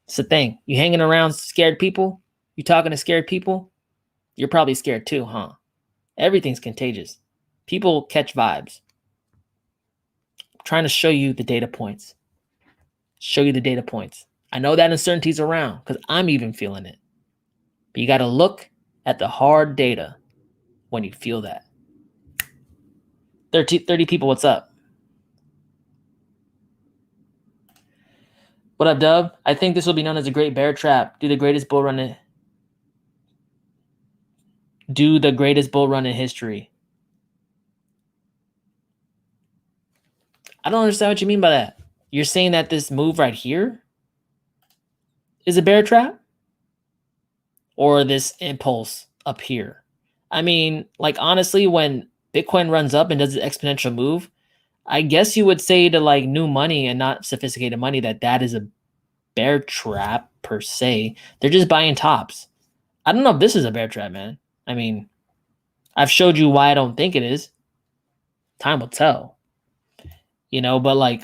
It's the thing. You hanging around scared people? You talking to scared people? You're probably scared too, huh? Everything's contagious. People catch vibes. I'm trying to show you the data points. I know that uncertainty's around because I'm even feeling it. But you got to look at the hard data when you feel that. 30 people, what's up? What up, Dub? I think this will be known as a great bear trap. Do the greatest bull run in history. I don't understand what you mean by that. You're saying that this move right here is a bear trap? Or this impulse up here? I mean, like, honestly, when Bitcoin runs up and does an exponential move, I guess you would say to like new money and not sophisticated money that is a bear trap per se. They're just buying tops. I don't know if this is a bear trap, man. I mean, I've showed you why I don't think it is. Time will tell. But like,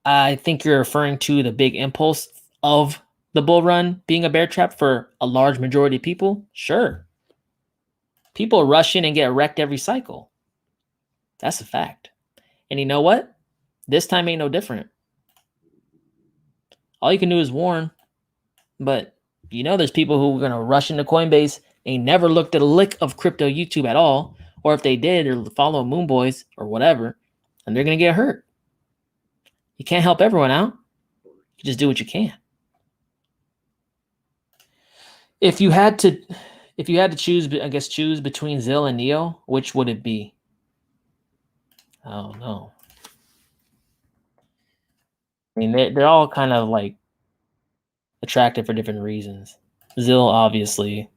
I think you're referring to the big impulse of the bull run being a bear trap for a large majority of people. Sure. People rush in and get wrecked every cycle. That's a fact. And you know what? This time ain't no different. All you can do is warn. But there's people who are going to rush into Coinbase, ain't never looked at a lick of crypto YouTube at all. Or if they did, or follow Moonboys or whatever, and they're going to get hurt. You can't help everyone out. You just do what you can. If you had to choose between ZIL and Neo, which would it be? Oh no. I mean, they're all kind of like attractive for different reasons. ZIL, obviously,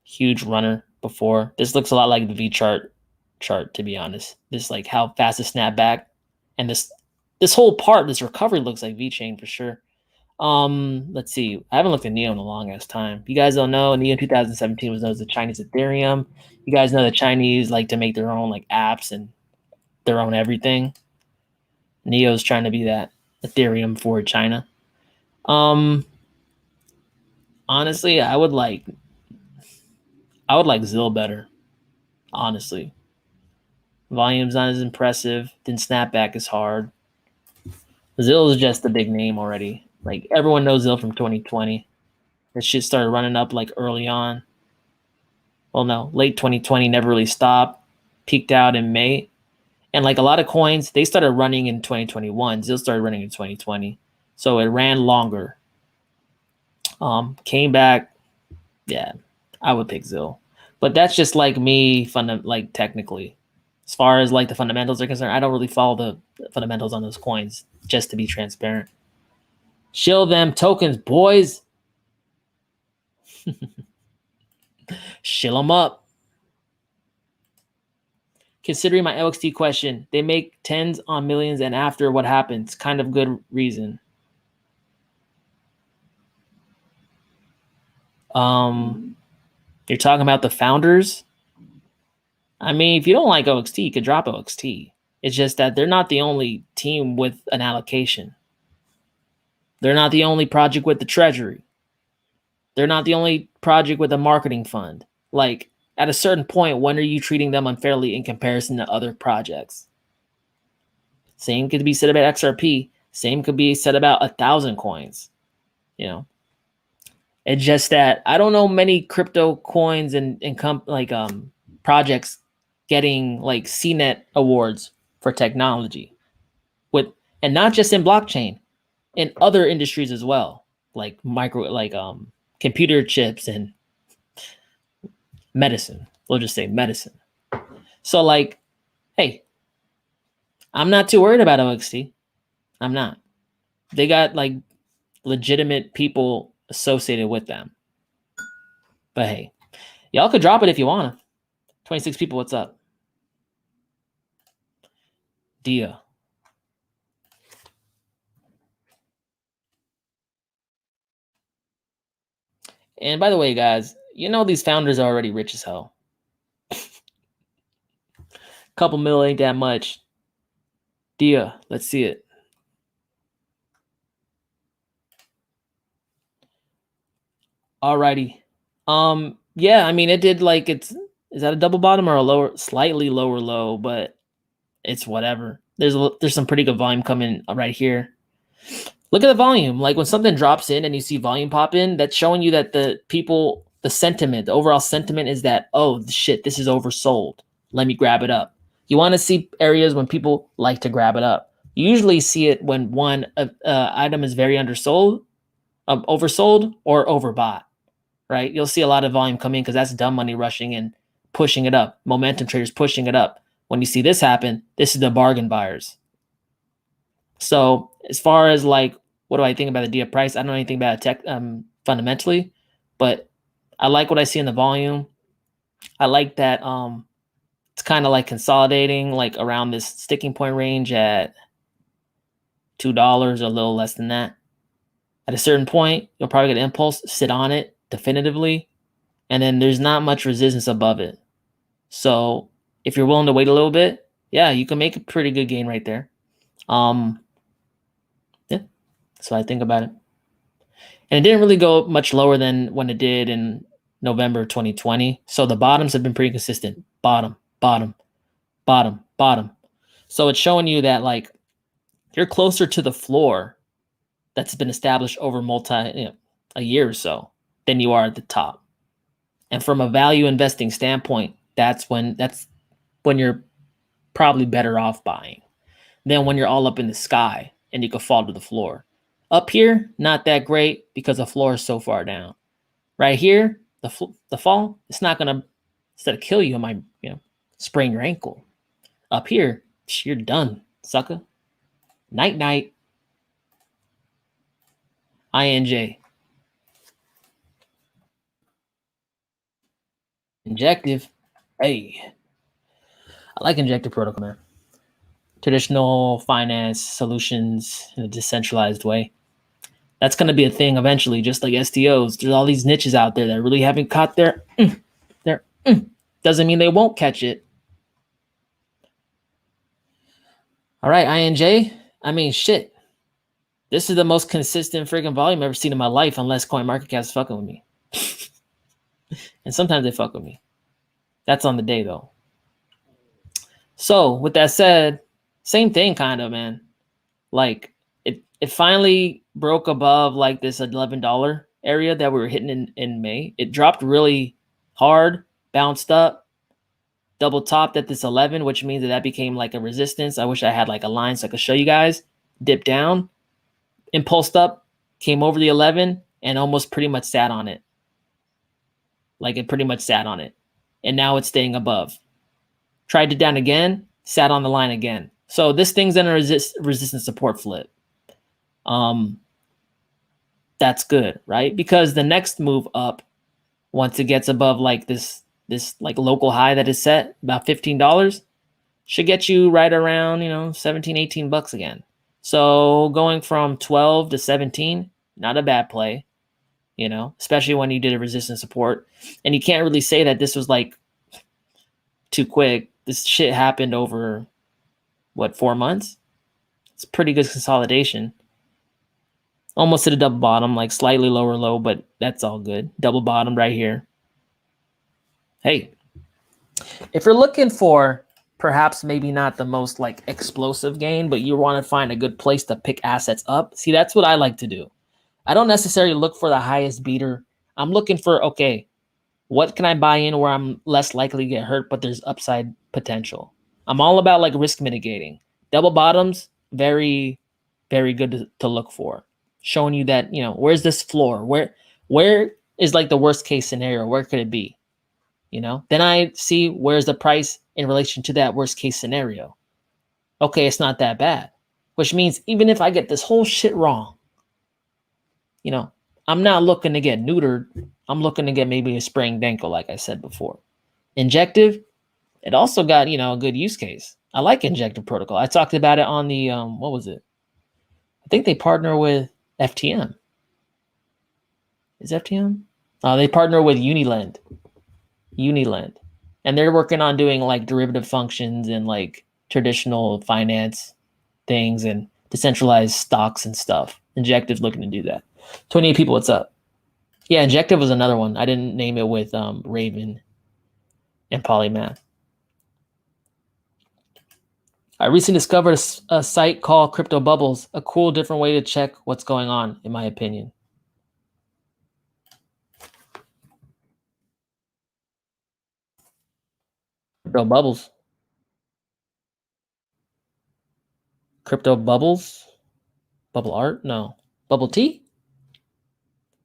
huge runner before. This looks a lot like the V chart, to be honest. This like how fast the snapback, and this whole part, this recovery looks like VeChain for sure. Let's see. I haven't looked at Neo in a long ass time. You guys don't know, Neo in 2017 was known as the Chinese Ethereum. You guys know the Chinese like to make their own like apps and their own everything. Neo's trying to be that Ethereum for China. Honestly, I would like ZIL better. Honestly. Volume's not as impressive. Then snapback is hard. ZIL is just a big name already. Like, everyone knows ZIL from 2020. This shit started running up like early on. Well, no, late 2020, never really stopped. Peaked out in May. And like a lot of coins, they started running in 2021. ZIL started running in 2020. So it ran longer. Came back. Yeah, I would pick ZIL. But that's just like me, technically. As far as like the fundamentals are concerned, I don't really follow the fundamentals on those coins, just to be transparent. Shill them tokens, boys. Shill them up. Considering my LXT question, they make tens on millions, and after what happens, kind of good reason. You're talking about the founders? I mean, if you don't like OXT, you could drop OXT. It's just that they're not the only team with an allocation. They're not the only project with the treasury. They're not the only project with a marketing fund. Like, at a certain point, when are you treating them unfairly in comparison to other projects? Same could be said about XRP. Same could be said about 1,000 coins. It's just that I don't know many crypto coins and projects getting like CNET awards for technology, and not just in blockchain, in other industries as well, like computer chips and medicine. We'll just say medicine. So like, hey, I'm not too worried about OXT. I'm not. They got like legitimate people associated with them. But hey, y'all could drop it if you want to. 26 people, what's up? Dia. And by the way, guys, these founders are already rich as hell. Couple mil ain't that much. Dia, let's see it. Alrighty. Yeah, I mean, it did like is that a double bottom or a slightly lower low, but it's whatever. There's some pretty good volume coming right here. Look at the volume. Like when something drops in and you see volume pop in, that's showing you that the sentiment, the overall sentiment is that, oh shit, this is oversold. Let me grab it up. You want to see areas when people like to grab it up. You usually see it when one item is very undersold, oversold, or overbought, right? You'll see a lot of volume come in because that's dumb money rushing in, pushing it up. Momentum traders pushing it up. When you see this happen, this is the bargain buyers. So as far as like, what do I think about the DF price? I don't know anything about tech fundamentally, but I like what I see in the volume. I like that it's kind of like consolidating like around this sticking point range at $2 or a little less than that. At a certain point, you'll probably get an impulse, sit on it definitively, and then there's not much resistance above it. So if you're willing to wait a little bit, yeah, you can make a pretty good gain right there. Yeah, that's what I think about it. And it didn't really go much lower than when it did in November 2020. So the bottoms have been pretty consistent. Bottom, bottom, bottom, bottom. So it's showing you that like you're closer to the floor that's been established over a year or so than you are at the top. And from a value investing standpoint, that's when you're probably better off buying than when you're all up in the sky and you could fall to the floor. Up here, not that great because the floor is so far down. Right here, the fall, it's not gonna, instead of kill you, it might sprain your ankle. Up here, you're done, sucker. Night night. INJ. Injective. Hey, I like injective protocol, man. Traditional finance solutions in a decentralized way. That's going to be a thing eventually, just like STOs. There's all these niches out there that really haven't caught their doesn't mean they won't catch it. All right, INJ. I mean, shit. This is the most consistent freaking volume I've ever seen in my life, unless CoinMarketCap's fucking with me. And sometimes they fuck with me. That's on the day, though. So, with that said, same thing, kind of, man. Like, it finally broke above, like, this $11 area that we were hitting in May. It dropped really hard, bounced up, double topped at this 11, which means that became, like, a resistance. I wish I had, like, a line so I could show you guys. Dipped down, impulsed up, came over the 11, and almost pretty much sat on it. Like, it pretty much sat on it. And now it's staying above. Tried it down again, sat on the line again. So this thing's in a resistance support flip. That's good, right? Because the next move up, once it gets above like this like local high that is set, about $15, should get you right around, 17, 18 bucks again. So going from 12 to 17, not a bad play, especially when you did a resistance support. And you can't really say that this was like too quick. This shit happened over, 4 months? It's pretty good consolidation. Almost to the double bottom, like slightly lower low, but that's all good. Double bottom right here. Hey, if you're looking for perhaps maybe not the most like explosive gain, but you want to find a good place to pick assets up, see, that's what I like to do. I don't necessarily look for the highest beater. I'm looking for, okay, what can I buy in where I'm less likely to get hurt, but there's upside potential? I'm all about like risk mitigating. Double bottoms, very, very good to look for. Showing you that, where's this floor? Where is like the worst case scenario? Where could it be? Then I see where's the price in relation to that worst case scenario. Okay, it's not that bad, which means even if I get this whole shit wrong, I'm not looking to get neutered. I'm looking to get maybe a sprained ankle, like I said before. Injective, it also got, a good use case. I like injective protocol. I talked about it on the, what was it? I think they partner with FTM. Is FTM? They partner with Unilend. And they're working on doing like derivative functions and like traditional finance things and decentralized stocks and stuff. Injective's looking to do that. 28 people, what's up? Yeah, Injective was another one. I didn't name it with Raven and Polymath. I recently discovered a site called Crypto Bubbles, a cool, different way to check what's going on, in my opinion. Crypto Bubbles. Crypto bubbles? Bubble art? No. Bubble tea?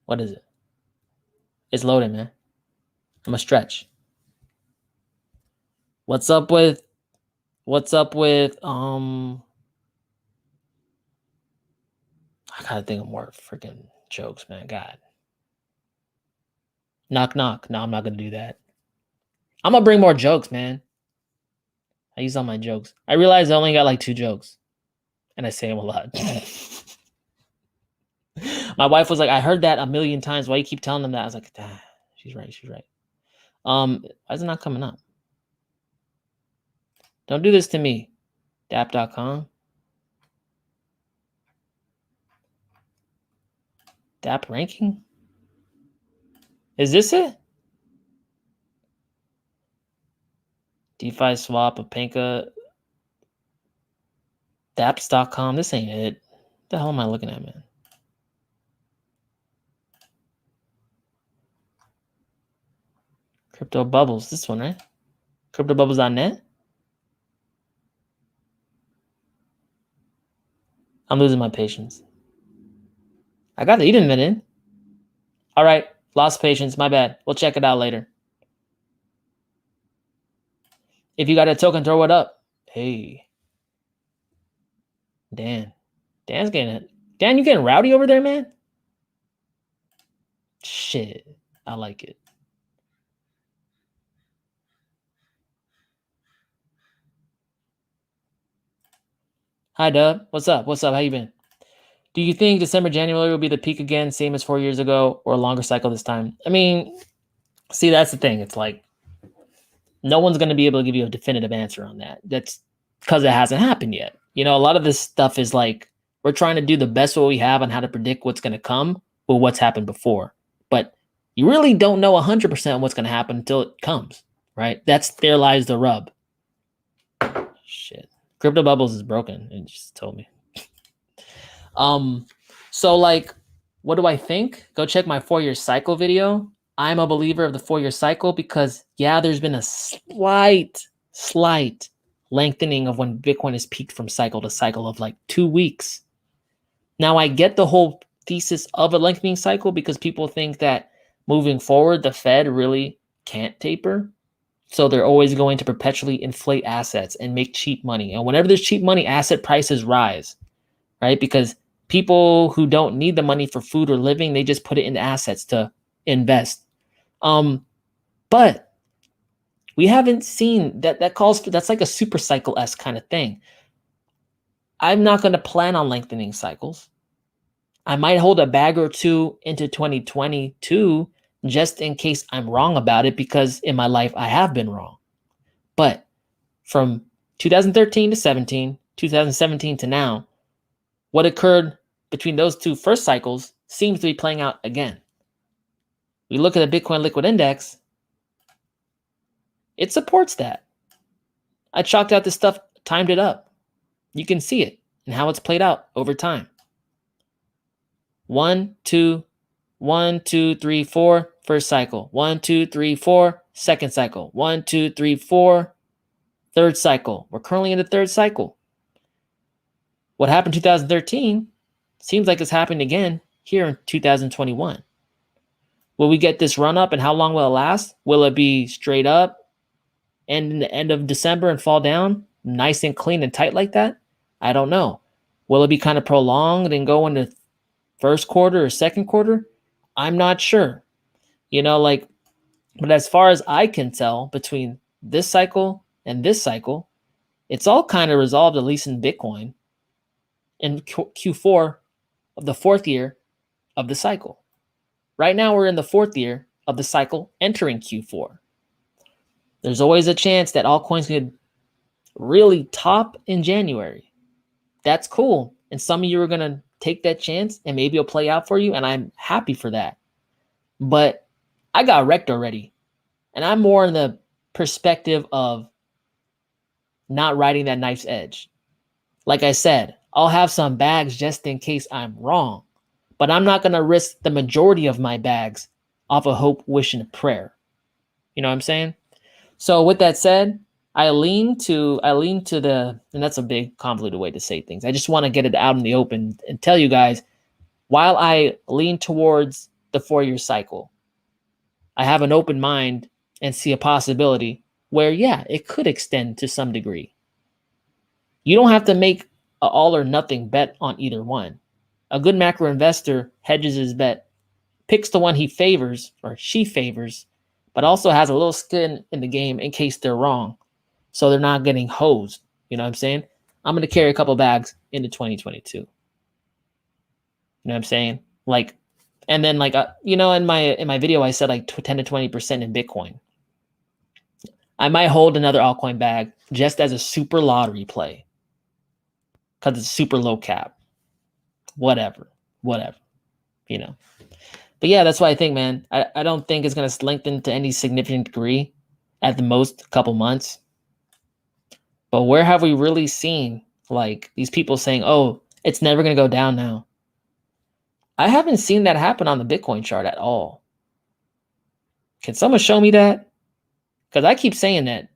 What is it? It's loading, man. I'm a stretch. What's up with I gotta think of more freaking jokes, man. God. Knock knock. No, I'm not gonna do that. I'm gonna bring more jokes, man. I use all my jokes. I realized I only got like 2 jokes. And I say them a lot. My wife was like, I heard that a million times. Why you keep telling them that? I was like, she's right. Why is it not coming up? Don't do this to me. Dap.com. Dap ranking? Is this it? DeFi swap, Apanka. Daps.com. This ain't it. What the hell am I looking at, man? Crypto Bubbles. This one, right? CryptoBubbles.net. I'm losing my patience. I got the Eden in. All right. Lost patience. My bad. We'll check it out later. If you got a token, throw it up. Hey. Dan. Dan's getting it. Dan, you getting rowdy over there, man? Shit. I like it. Hi, Dub. What's up? How you been? Do you think December, January will be the peak again, same as 4 years ago, or a longer cycle this time? I mean, see, that's the thing. It's like no one's going to be able to give you a definitive answer on that. That's because it hasn't happened yet. A lot of this stuff is like we're trying to do the best what we have on how to predict what's going to come with what's happened before. But you really don't know 100% what's going to happen until it comes, right? There lies the rub. Shit. Crypto Bubbles is broken. It just told me. So like, what do I think? Go check my 4-year cycle video. I'm a believer of the 4-year cycle because there's been a slight lengthening of when Bitcoin has peaked from cycle to cycle of like 2 weeks. Now I get the whole thesis of a lengthening cycle because people think that moving forward, the Fed really can't taper. So they're always going to perpetually inflate assets and make cheap money. And whenever there's cheap money, asset prices rise, right? Because people who don't need the money for food or living, they just put it into assets to invest. But we haven't seen that calls for, that's like a super cycle-esque kind of thing. I'm not going to plan on lengthening cycles. I might hold a bag or two into 2022 just in case I'm wrong about it, because in my life I have been wrong. But from 2013 to 17, 2017 to now, what occurred between those 2 first cycles seems to be playing out again. We look at the Bitcoin Liquid Index, it supports that. I chalked out this stuff, timed it up. You can see it and how it's played out over time. 1, 2, 1, 2, 3, 4, first cycle. 1, 2, 3, 4, second cycle. 1, 2, 3, 4, third cycle. We're currently in the 3rd cycle. What happened in 2013 seems like it's happened again here in 2021. Will we get this run up, and how long will it last? Will it be straight up and in the end of December and fall down nice and clean and tight like that? I don't know. Will it be kind of prolonged and go into first quarter or second quarter? I'm not sure. But as far as I can tell, between this cycle and this cycle, it's all kind of resolved, at least in Bitcoin, in Q4 of the 4th year of the cycle. Right now, we're in the 4th year of the cycle entering Q4. There's always a chance that altcoins could really top in January. That's cool. And some of you are going to take that chance and maybe it'll play out for you. And I'm happy for that. But I got wrecked already. And I'm more in the perspective of not riding that knife's edge. Like I said, I'll have some bags just in case I'm wrong. But I'm not going to risk the majority of my bags off of hope, wish, and prayer. You know what I'm saying? So with that said, I lean to the, and that's a big convoluted way to say things. I just want to get it out in the open and tell you guys, while I lean towards the 4-year cycle, I have an open mind and see a possibility where, yeah, it could extend to some degree. You don't have to make an all or nothing bet on either one. A good macro investor hedges his bet, picks the one he favors or she favors, but also has a little skin in the game in case they're wrong, so they're not getting hosed. You know what I'm saying? I'm going to carry a couple bags into 2022. You know what I'm saying? Like, and then like, you know, in my video, I said like 10 to 20% in Bitcoin. I might hold another altcoin bag just as a super lottery play because it's super low cap. Whatever, you know. But yeah, that's why I think, man, I don't think it's going to lengthen to any significant degree, at the most a couple months. But where have we really seen like these people saying, oh, it's never going to go down now? I haven't seen that happen on the Bitcoin chart at all. Can someone show me that? Because I keep saying that.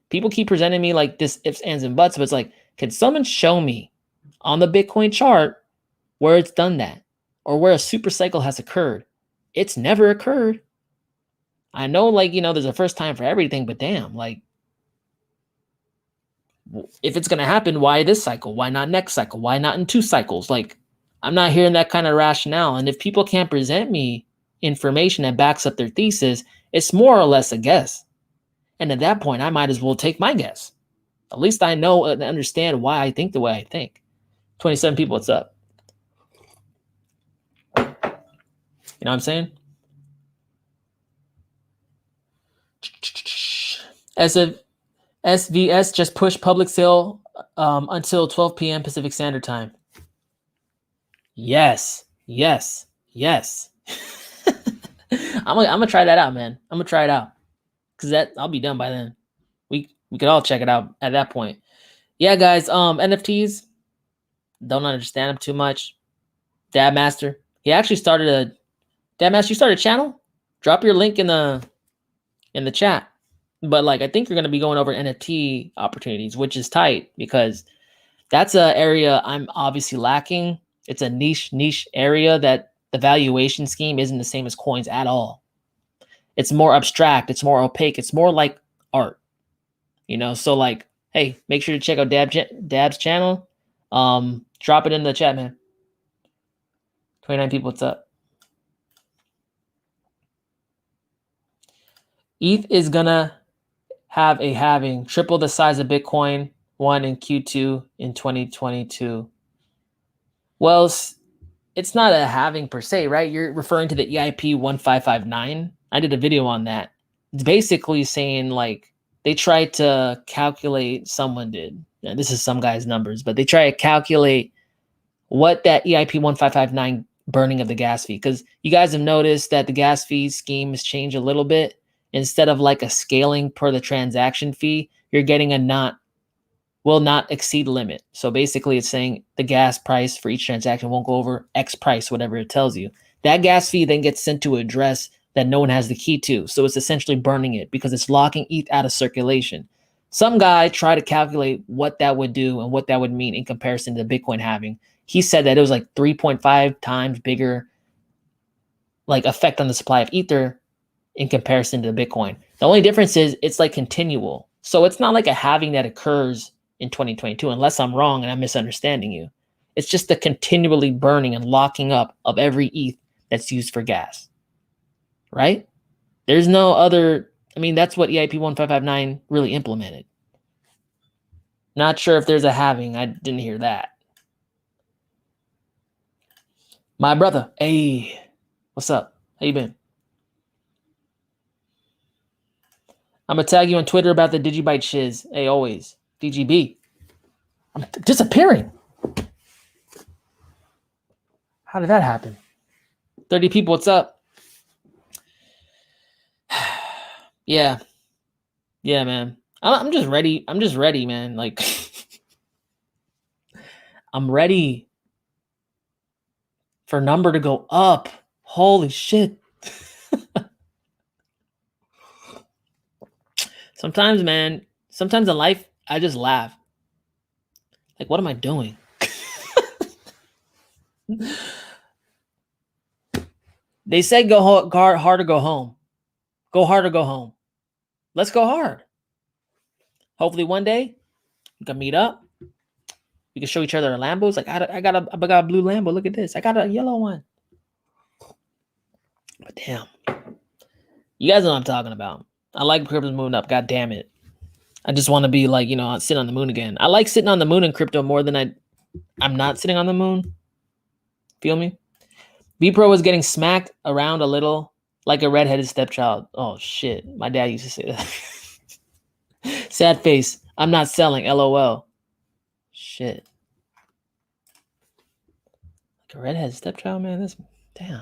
People keep presenting me like this ifs, ands, and buts, but it's like, can someone show me on the Bitcoin chart where it's done that, or where a super cycle has occurred? It's never occurred. I know, like, you know, there's a first time for everything, but damn, like, if it's going to happen, why this cycle? Why not next cycle? Why not in 2 cycles? Like, I'm not hearing that kind of rationale. And if people can't present me information that backs up their thesis, it's more or less a guess. And at that point, I might as well take my guess. At least I know and understand why I think the way I think. 27 people, what's up? You know what I'm saying? As a SVS just pushed public sale until 12 p.m. Pacific Standard Time. Yes. I'm gonna try that out, man. I'm gonna try it out, because I'll be done by then. We could all check it out at that point. Yeah, guys. NFTs, don't understand them too much. Dabmaster, he actually started a Dabmaster. You started a channel. Drop your link in the chat. But like, I think you're gonna be going over NFT opportunities, which is tight because that's an area I'm obviously lacking. It's a niche area that the valuation scheme isn't the same as coins at all. It's more abstract. It's more opaque. It's more like art, you know? So like, hey, make sure to check out Dab's channel. Drop it in the chat, man. 29 people, what's up? ETH is gonna have a halving, triple the size of Bitcoin 1 in Q2 in 2022. Well, it's not a halving per se, right? You're referring to the EIP 1559. I did a video on that. It's basically saying like they tried to calculate, someone did. Now, this is some guy's numbers, but they try to calculate what that EIP 1559 burning of the gas fee. Because you guys have noticed that the gas fee scheme has changed a little bit. Instead of like a scaling per the transaction fee, you're getting a will not exceed limit. So basically it's saying the gas price for each transaction won't go over X price, whatever it tells you. That gas fee then gets sent to an address that no one has the key to. So it's essentially burning it because it's locking ETH out of circulation. Some guy tried to calculate what that would do and what that would mean in comparison to Bitcoin halving. He said that it was like 3.5 times bigger like effect on the supply of Ether in comparison to Bitcoin. The only difference is it's like continual. So it's not like a halving that occurs in 2022, unless I'm wrong and I'm misunderstanding you. It's just the continually burning and locking up of every ETH that's used for gas, right? There's no other, I mean, that's what EIP 1559 really implemented. Not sure if there's a halving. I didn't hear that. My brother, hey, what's up? How you been? I'm gonna tag you on Twitter about the Digibyte shiz. Hey, always. DGB. I'm disappearing. How did that happen? 30 people, what's up? Yeah, man. I'm just ready. I'm just ready, man. Like, I'm ready for number to go up. Holy shit. Sometimes, man, Sometimes in life, I just laugh. Like, what am I doing? They said go hard or go home. Go hard or go home. Let's go hard. Hopefully one day we can meet up. We can show each other our Lambos. Like I got a blue Lambo. Look at this. I got a yellow one. But damn, you guys know what I'm talking about. I like crypto's moving up. God damn it. I just want to be like, sit on the moon again. I like sitting on the moon in crypto more than I'm not sitting on the moon. Feel me? B-Pro was getting smacked around a little like a redheaded stepchild. Oh, shit. My dad used to say that. Sad face. I'm not selling. LOL. Shit. Like a redheaded stepchild, man? That's... Damn.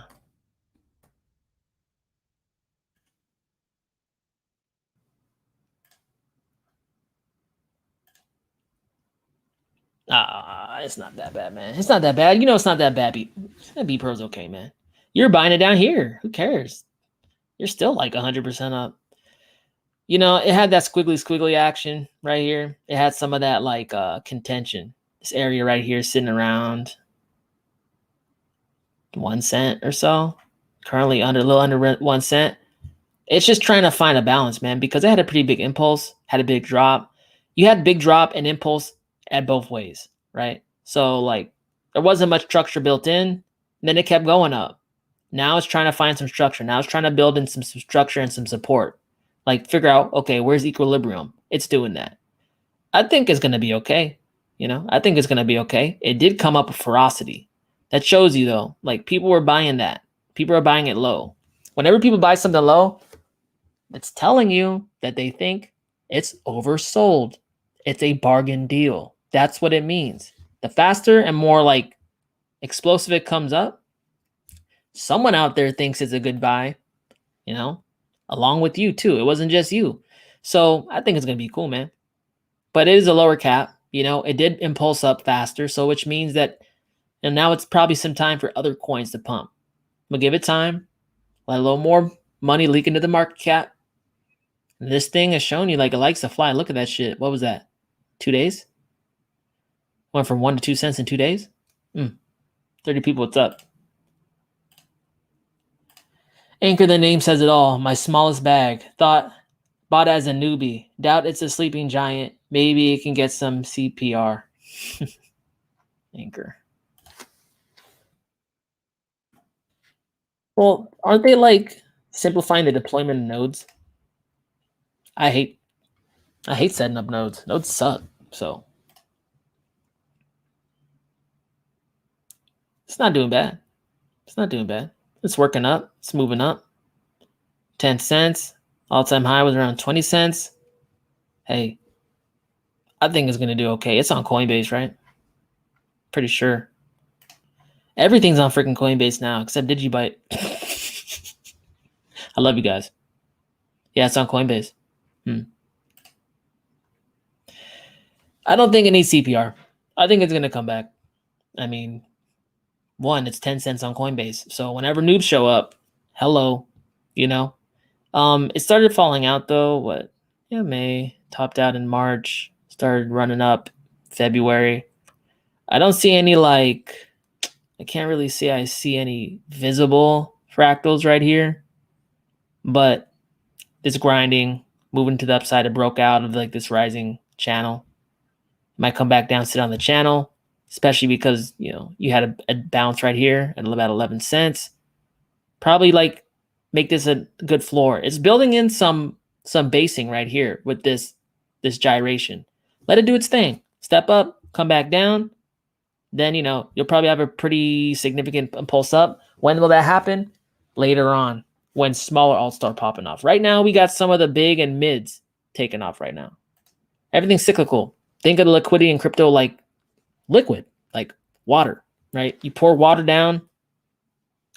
It's not that bad, man. It's not that bad. It's not that bad. B-Pro's okay, man. You're buying it down here. Who cares? You're still like 100% up. It had that squiggly action right here. It had some of that like contention. This area right here sitting around 1 cent or so. Currently a little under 1 cent. It's just trying to find a balance, man, because it had a pretty big impulse, had a big drop. You had big drop and impulse at both ways, right? So like there wasn't much structure built in. And then it kept going up. Now it's trying to find some structure. Now it's trying to build in some structure and some support. Like figure out, okay, where's equilibrium? It's doing that. I think it's going to be okay. I think it's going to be okay. It did come up with ferocity. That shows you though, like people were buying that. People are buying it low. Whenever people buy something low, it's telling you that they think it's oversold. It's a bargain deal. That's what it means. The faster and more like explosive it comes up, someone out there thinks it's a good buy, along with you too. It wasn't just you. So I think it's going to be cool, man. But it is a lower cap. It did impulse up faster. So which means that, and now it's probably some time for other coins to pump. We'll give it time. Let a little more money leak into the market cap. And this thing has shown you like it likes to fly. Look at that shit. What was that? 2 days? Went from 1 to 2 cents in 2 days? 30 people, what's up? Anchor, the name says it all. My smallest bag. Bought as a newbie. Doubt it's a sleeping giant. Maybe it can get some CPR. Anchor. Well, aren't they like simplifying the deployment of nodes? I hate setting up nodes. Nodes suck. So it's not doing bad. It's working up. It's moving up. 10 cents. All-time high was around 20 cents. Hey, I think it's going to do okay. It's on Coinbase, right? Pretty sure. Everything's on freaking Coinbase now, except Digibyte. I love you guys. Yeah, it's on Coinbase. I don't think it needs CPR. I think it's going to come back. I mean, one, it's 10 cents on Coinbase. So whenever noobs show up, hello, It started falling out though. May, topped out in March, started running up February. I don't see any I can't really say I see any visible fractals right here. But this grinding, moving to the upside, it broke out of this rising channel. Might come back down, sit on the channel, especially because, you had a bounce right here at about 11 cents. Probably make this a good floor. It's building in some basing right here with this gyration. Let it do its thing. Step up, come back down. Then, you'll probably have a pretty significant impulse up. When will that happen? Later on, when smaller alts start popping off. Right now, we got some of the big and mids taking off right now. Everything's cyclical. Think of the liquidity in crypto like liquid, like water, right? You pour water down,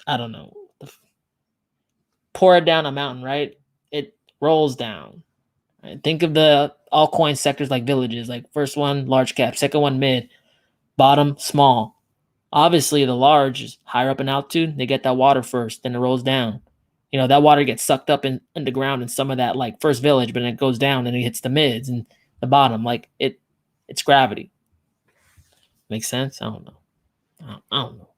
I don't know, pour it down a mountain, right? It rolls down. Right? Think of the altcoin sectors like villages, like first one, large cap, second one, mid, bottom, small. Obviously, the large is higher up in altitude. They get that water first, then it rolls down. That water gets sucked up in the ground in some of that first village, but then it goes down and it hits the mids. And the bottom. Like it's gravity. Makes sense? I don't know. I don't know.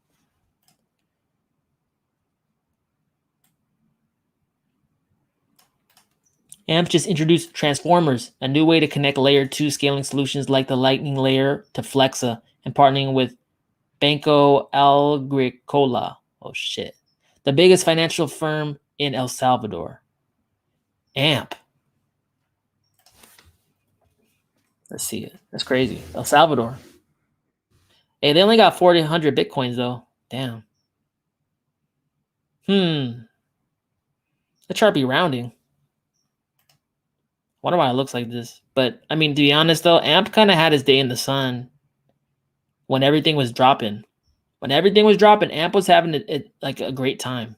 AMP just introduced transformers, a new way to connect layer 2 scaling solutions like the Lightning layer to Flexa, and partnering with Banco Agricola. Oh shit. The biggest financial firm in El Salvador. AMP. Let's see it. That's crazy. El Salvador. Hey, they only got 400 Bitcoins though. Damn. The chart be rounding. Wonder why it looks like this. But I mean, to be honest though, AMP kind of had his day in the sun when everything was dropping. When everything was dropping, AMP was having like a great time.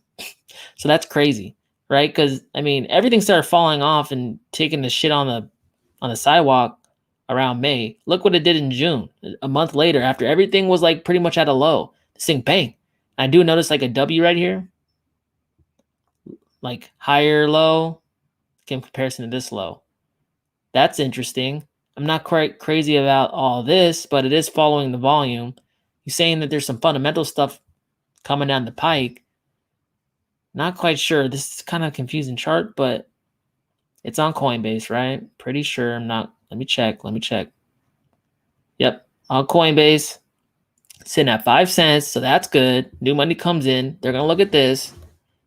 So that's crazy, right? Because I mean, everything started falling off and taking the shit on the sidewalk around May. Look what it did in June. A month later, after everything was like pretty much at a low, this thing bang. I do notice like a W right here, like higher low in comparison to this low. That's interesting. I'm not quite crazy about all this, but it is following the volume. You're saying that there's some fundamental stuff coming down the pike. Not quite sure. This is kind of a confusing chart, but it's on Coinbase, right? Pretty sure. I'm not. Let me check. Yep. On Coinbase. Sitting at 5 cents. So that's good. New money comes in. They're going to look at this.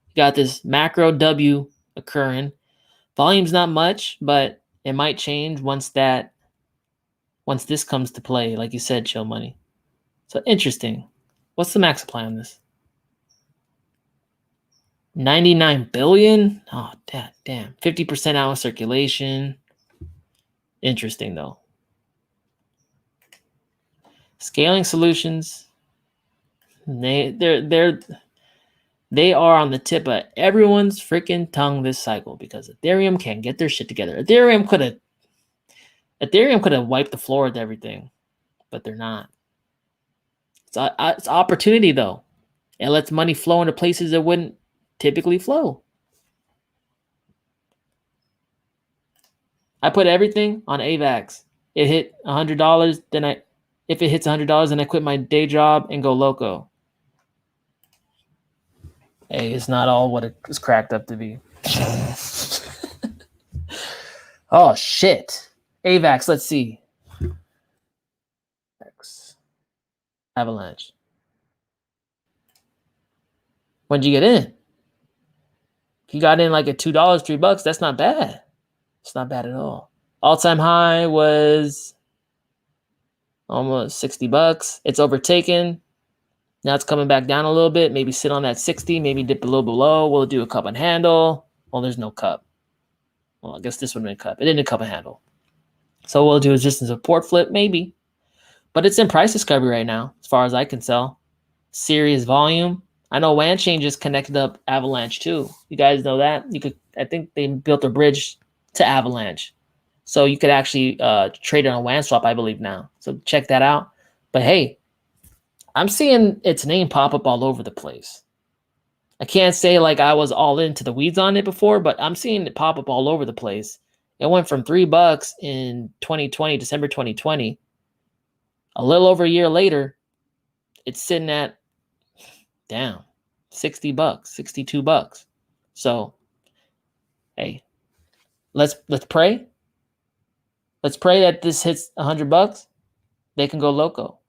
You got this macro W occurring. Volume's not much, but it might change once this comes to play. Like you said, chill money. So interesting. What's the max supply on this? 99 billion? Oh, damn. 50% out of circulation. Interesting, though. Scaling solutions. They are on the tip of everyone's freaking tongue this cycle because Ethereum can't get their shit together. Ethereum could have wiped the floor with everything, but they're not. It's opportunity, though. It lets money flow into places that wouldn't typically flow. I put everything on AVAX. It hit $100. If it hits $100, then I quit my day job and go loco. Hey, it's not all what it was cracked up to be. Oh shit. AVAX, let's see. Avalanche. When'd you get in? If you got in like at $2, $3, that's not bad. It's not bad at all. All-time high was almost $60. It's overtaken. Now it's coming back down a little bit. Maybe sit on that 60, maybe dip a little below. We'll do a cup and handle. Well, there's no cup. Well, I guess this would have been a cup. It didn't cup and handle. So we'll do resistance support flip, maybe. But it's in price discovery right now, as far as I can tell. Serious volume. I know WANchain just connected up Avalanche too. You guys know that? I think they built a bridge to Avalanche. So you could actually trade it on WANSwap, I believe now. So check that out. But hey, I'm seeing its name pop up all over the place. I can't say like I was all into the weeds on it before, but I'm seeing it pop up all over the place. It went from $3 in 2020, December 2020. A little over a year later, it's sitting at down $60, $62. So, hey, let's pray. Let's pray that this hits $100. They can go loco.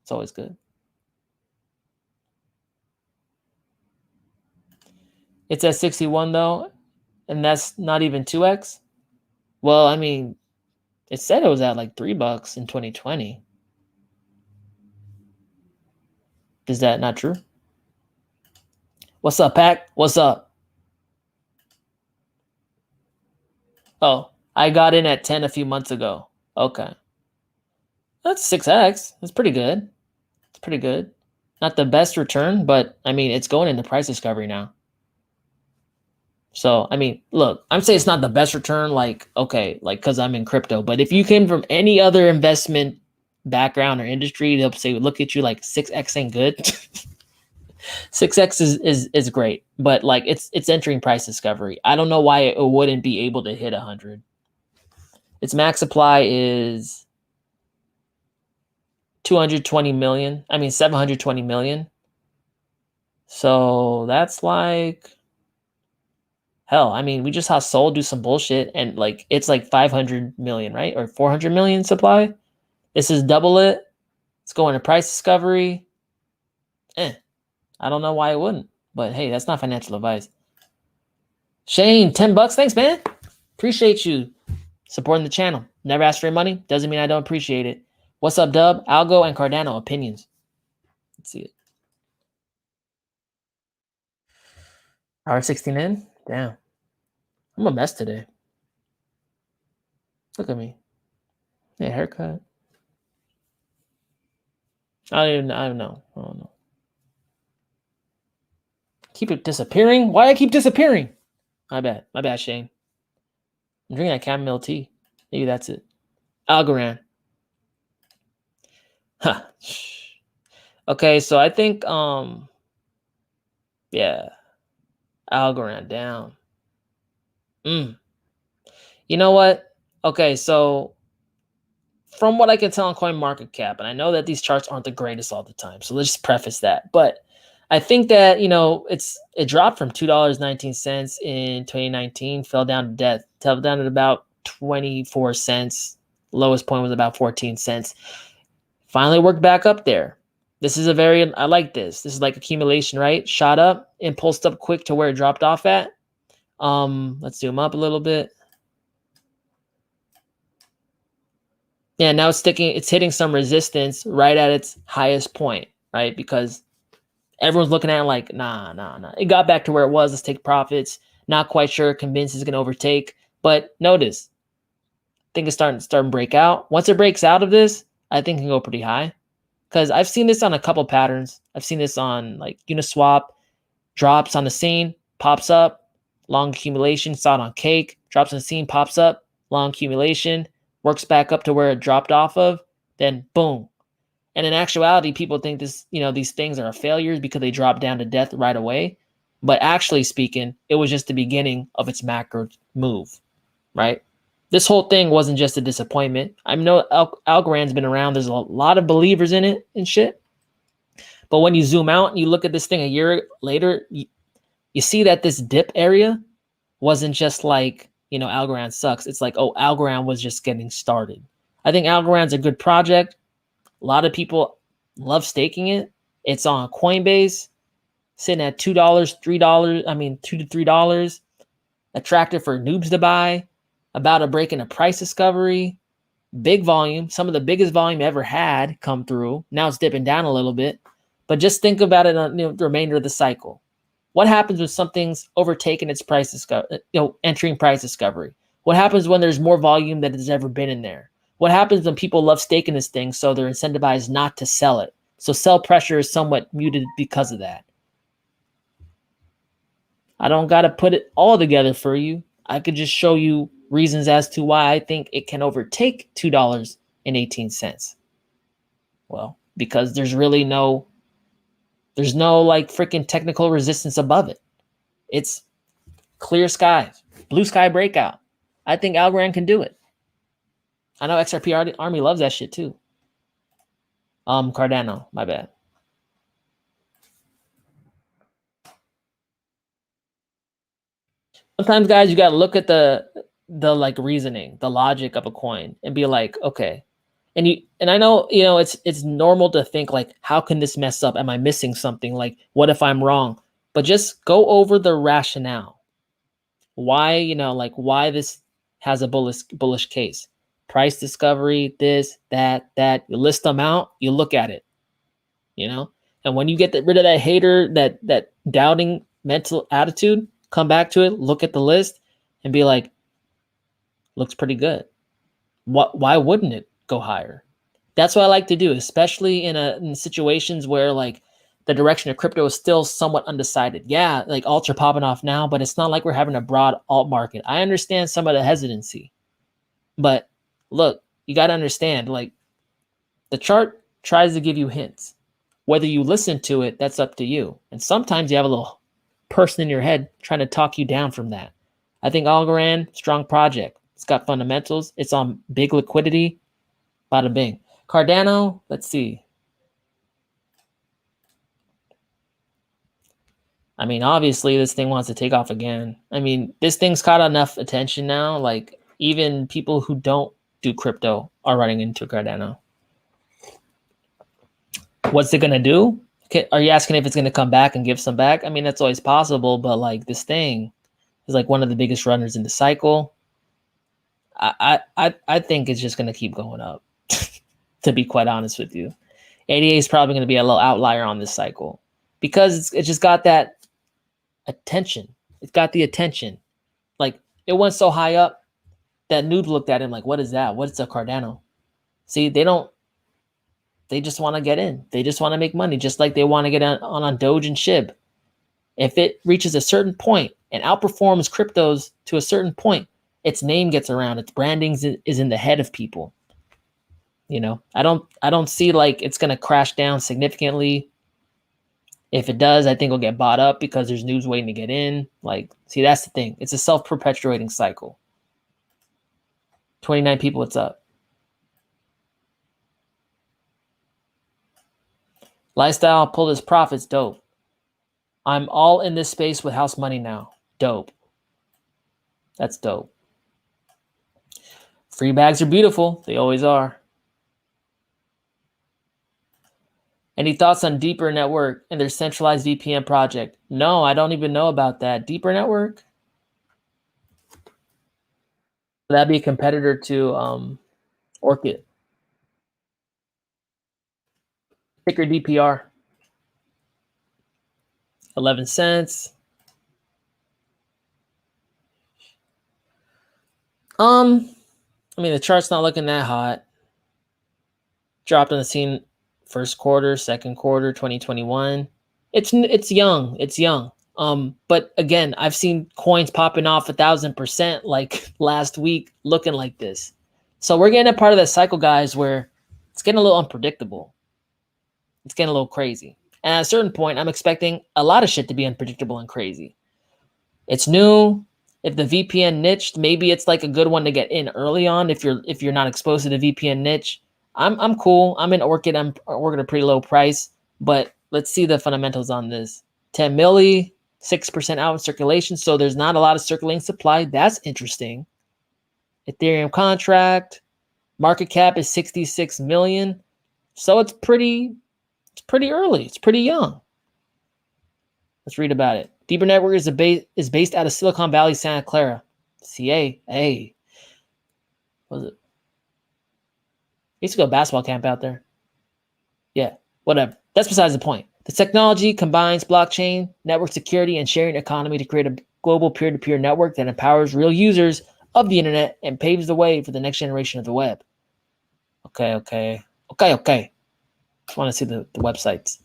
It's always good. It's at 61 though, and that's not even 2x. Well, I mean, it said it was at like $3 in 2020. Is that not true? What's up, Pac? What's up? Oh, I got in at 10 a few months ago. Okay. That's 6x. That's pretty good. It's pretty good. Not the best return, but I mean, it's going into price discovery now. So, I mean, look, I'm saying it's not the best return, like, okay, like, because I'm in crypto. But if you came from any other investment background or industry, they'll say, look at you, like 6x ain't good. 6x is great, but like it's entering price discovery. I don't know why it wouldn't be able to hit 100. Its max supply is 720 million. So that's like, hell, I mean, we just saw Sol do some bullshit and like it's like 500 million, right? Or 400 million supply. This is double it. It's going to price discovery. I don't know why it wouldn't, but hey, that's not financial advice. Shane, $10. Thanks, man. Appreciate you supporting the channel. Never ask for your money. Doesn't mean I don't appreciate it. What's up, Dub? Algo and Cardano opinions. Let's see it. Hour 16 in? Damn. I'm a mess today. Look at me. Yeah, haircut. I don't know. Keep it disappearing? Why I keep disappearing? My bad, Shane. I'm drinking that chamomile tea. Maybe that's it. Algorand. Huh. Okay, so I think yeah. Algorand down. You know what? Okay, so from what I can tell on CoinMarketCap, and I know that these charts aren't the greatest all the time, so let's just preface that. But I think that, you know, it dropped from $2.19 in 2019, fell down to about 24 cents. Lowest point was about 14 cents. Finally worked back up there. This is I like this. This is like accumulation, right? Shot up, impulsed up quick to where it dropped off at. Let's zoom up a little bit. Yeah, now it's hitting some resistance right at its highest point, right? Because everyone's looking at it like, nah. It got back to where it was. Let's take profits. Not quite sure. Convinced it's going to overtake. But notice, I think it's starting to break out. Once it breaks out of this, I think it can go pretty high. Because I've seen this on a couple patterns. I've seen this on like Uniswap, drops on the scene, pops up, long accumulation, saw it on Cake, drops on the scene, pops up, long accumulation, works back up to where it dropped off of, then boom. And in actuality, people think these things are failures because they drop down to death right away. But actually speaking, it was just the beginning of its macro move, right? This whole thing wasn't just a disappointment. I know Algorand's been around. There's a lot of believers in it and shit. But when you zoom out and you look at this thing a year later, you see that this dip area wasn't just like, Algorand sucks. It's like, oh, Algorand was just getting started. I think Algorand's a good project. A lot of people love staking it. It's on Coinbase, sitting at $2, $3, $2 to $3. Attractive for noobs to buy. About to break into price discovery. Big volume. Some of the biggest volume ever had come through. Now it's dipping down a little bit. But just think about it on the remainder of the cycle. What happens when something's overtaken its price discovery, entering price discovery? What happens when there's more volume than has ever been in there? What happens when people love staking this thing so they're incentivized not to sell it? So sell pressure is somewhat muted because of that. I don't got to put it all together for you. I could just show you reasons as to why I think it can overtake $2.18. Well, because there's no like freaking technical resistance above it. It's clear skies, blue sky breakout. I think Algorand can do it. I know XRP Army loves that shit too. Cardano, my bad. Sometimes, guys, you got to look at the like reasoning, the logic of a coin and be like, okay. And I know, it's normal to think like, how can this mess up? Am I missing something? Like, what if I'm wrong? But just go over the rationale. Why, why this has a bullish case. Price discovery, this, that. You list them out, you look at it, And when you get rid of that hater, that doubting mental attitude, come back to it, look at the list, and be like, looks pretty good. Why wouldn't it go higher? That's what I like to do, especially in situations where like the direction of crypto is still somewhat undecided. Yeah, like alts are popping off now, but it's not like we're having a broad alt market. I understand some of the hesitancy, but look, you got to understand, like the chart tries to give you hints. Whether you listen to it, that's up to you. And sometimes you have a little person in your head trying to talk you down from that. I think Algorand, strong project. It's got fundamentals. It's on big liquidity. Bada bing. Cardano, let's see. I mean, obviously, this thing wants to take off again. I mean, this thing's caught enough attention now. Like, even people who don't do crypto are running into Cardano. What's it going to do? Are you asking if it's going to come back and give some back? I mean, that's always possible, but like this thing is like one of the biggest runners in the cycle. I think it's just going to keep going up, to be quite honest with you. 88 is probably going to be a little outlier on this cycle because it's just got that attention. It's got the attention. Like, it went so high up that Noob looked at him like, what is that? What's a Cardano? See, they just want to get in. They just want to make money, just like they want to get on Doge and SHIB. If it reaches a certain point and outperforms cryptos to a certain point, its name gets around. Its branding is in the head of people. You know, I don't see like it's going to crash down significantly. If it does, I think it'll get bought up because there's news waiting to get in. Like, see, that's the thing. It's a self-perpetuating cycle. 29 people, what's up? Lifestyle pulled his profits, dope. I'm all in this space with house money now. Dope. That's dope. Free bags are beautiful. They always are. Any thoughts on Deeper Network and their centralized VPN project? No, I don't even know about that. Deeper Network? Would that be a competitor to Orchid? Ticker DPR. 11 cents. I mean, the chart's not looking that hot. Dropped on the scene first quarter, second quarter, 2021. It's young. It's young. But again, I've seen coins popping off 1,000% like last week looking like this. So we're getting a part of that cycle, guys, where it's getting a little unpredictable. It's getting a little crazy. And at a certain point, I'm expecting a lot of shit to be unpredictable and crazy. It's new. If the VPN niched, maybe it's like a good one to get in early on if you're not exposed to the VPN niche. I'm cool. I'm in Orchid. I'm working a pretty low price, but let's see the fundamentals on this. 10 milli, 6% out in circulation, so there's not a lot of circulating supply. That's interesting. Ethereum contract, market cap is 66 million, so it's pretty early. It's pretty young. Let's read about it. Deeper Network is based out of Silicon Valley, Santa Clara, CA. Hey, what was it? I used to go basketball camp out there. Yeah, whatever. That's besides the point. The technology combines blockchain, network security, and sharing economy to create a global peer-to-peer network that empowers real users of the internet and paves the way for the next generation of the web. Okay. Just want to see the websites.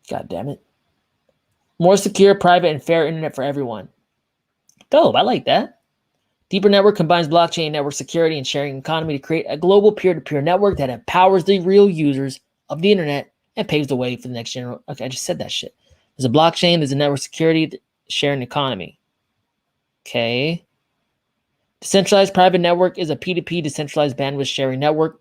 God damn it. More secure, private, and fair internet for everyone. Dope, I like that. Deeper Network combines blockchain, network security, and sharing economy to create a global peer-to-peer network that empowers the real users of the internet and paves the way for the next generation. Okay, I just said that shit. There's a blockchain, there's a network security, sharing economy. Okay. Decentralized private network is a P2P decentralized bandwidth sharing network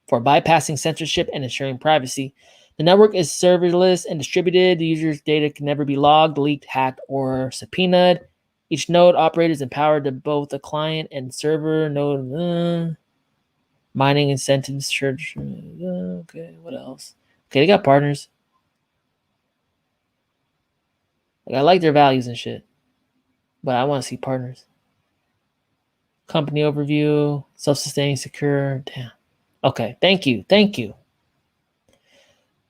for bypassing censorship and ensuring privacy. The network is serverless and distributed. The user's data can never be logged, leaked, hacked, or subpoenaed. Each node operator is empowered to both a client and server node. Mining incentives, church. Okay, what else? Okay, they got partners. Like, I like their values and shit, but I want to see partners. Company overview, self-sustaining, secure. Damn. Okay, thank you.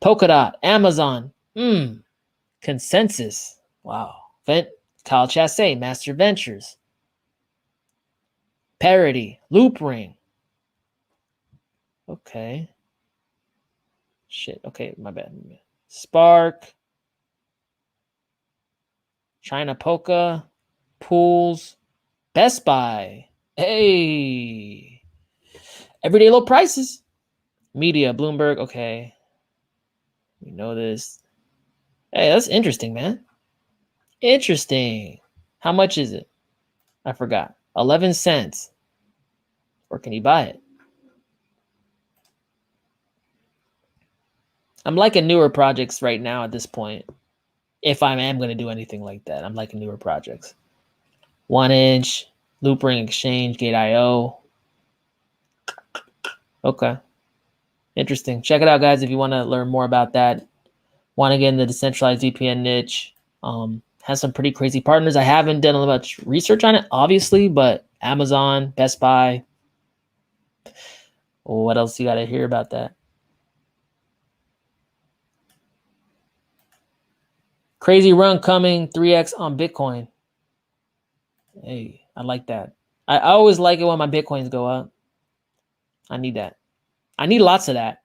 Polkadot, Amazon, Consensus. Wow. Kyle Chassé, Master Ventures. Parity, Loop Ring. Okay. Shit. Okay, my bad. Spark. China Polka. Pools. Best Buy. Hey. Everyday low prices. Media, Bloomberg. Okay. We know this. Hey, that's interesting, man. Interesting. How much is it? I forgot. 11 cents. Or can you buy it? I'm liking newer projects right now at this point. If I am going to do anything like that, I'm liking newer projects. 1inch, Loopring Exchange, Gate.io. Okay. Interesting. Check it out, guys, if you want to learn more about that. Want to get in the decentralized VPN niche. Has some pretty crazy partners. I haven't done much research on it, obviously, but Amazon, Best Buy. What else you got to hear about that? Crazy run coming, 3x on Bitcoin. Hey, I like that. I always like it when my Bitcoins go up. I need that. I need lots of that.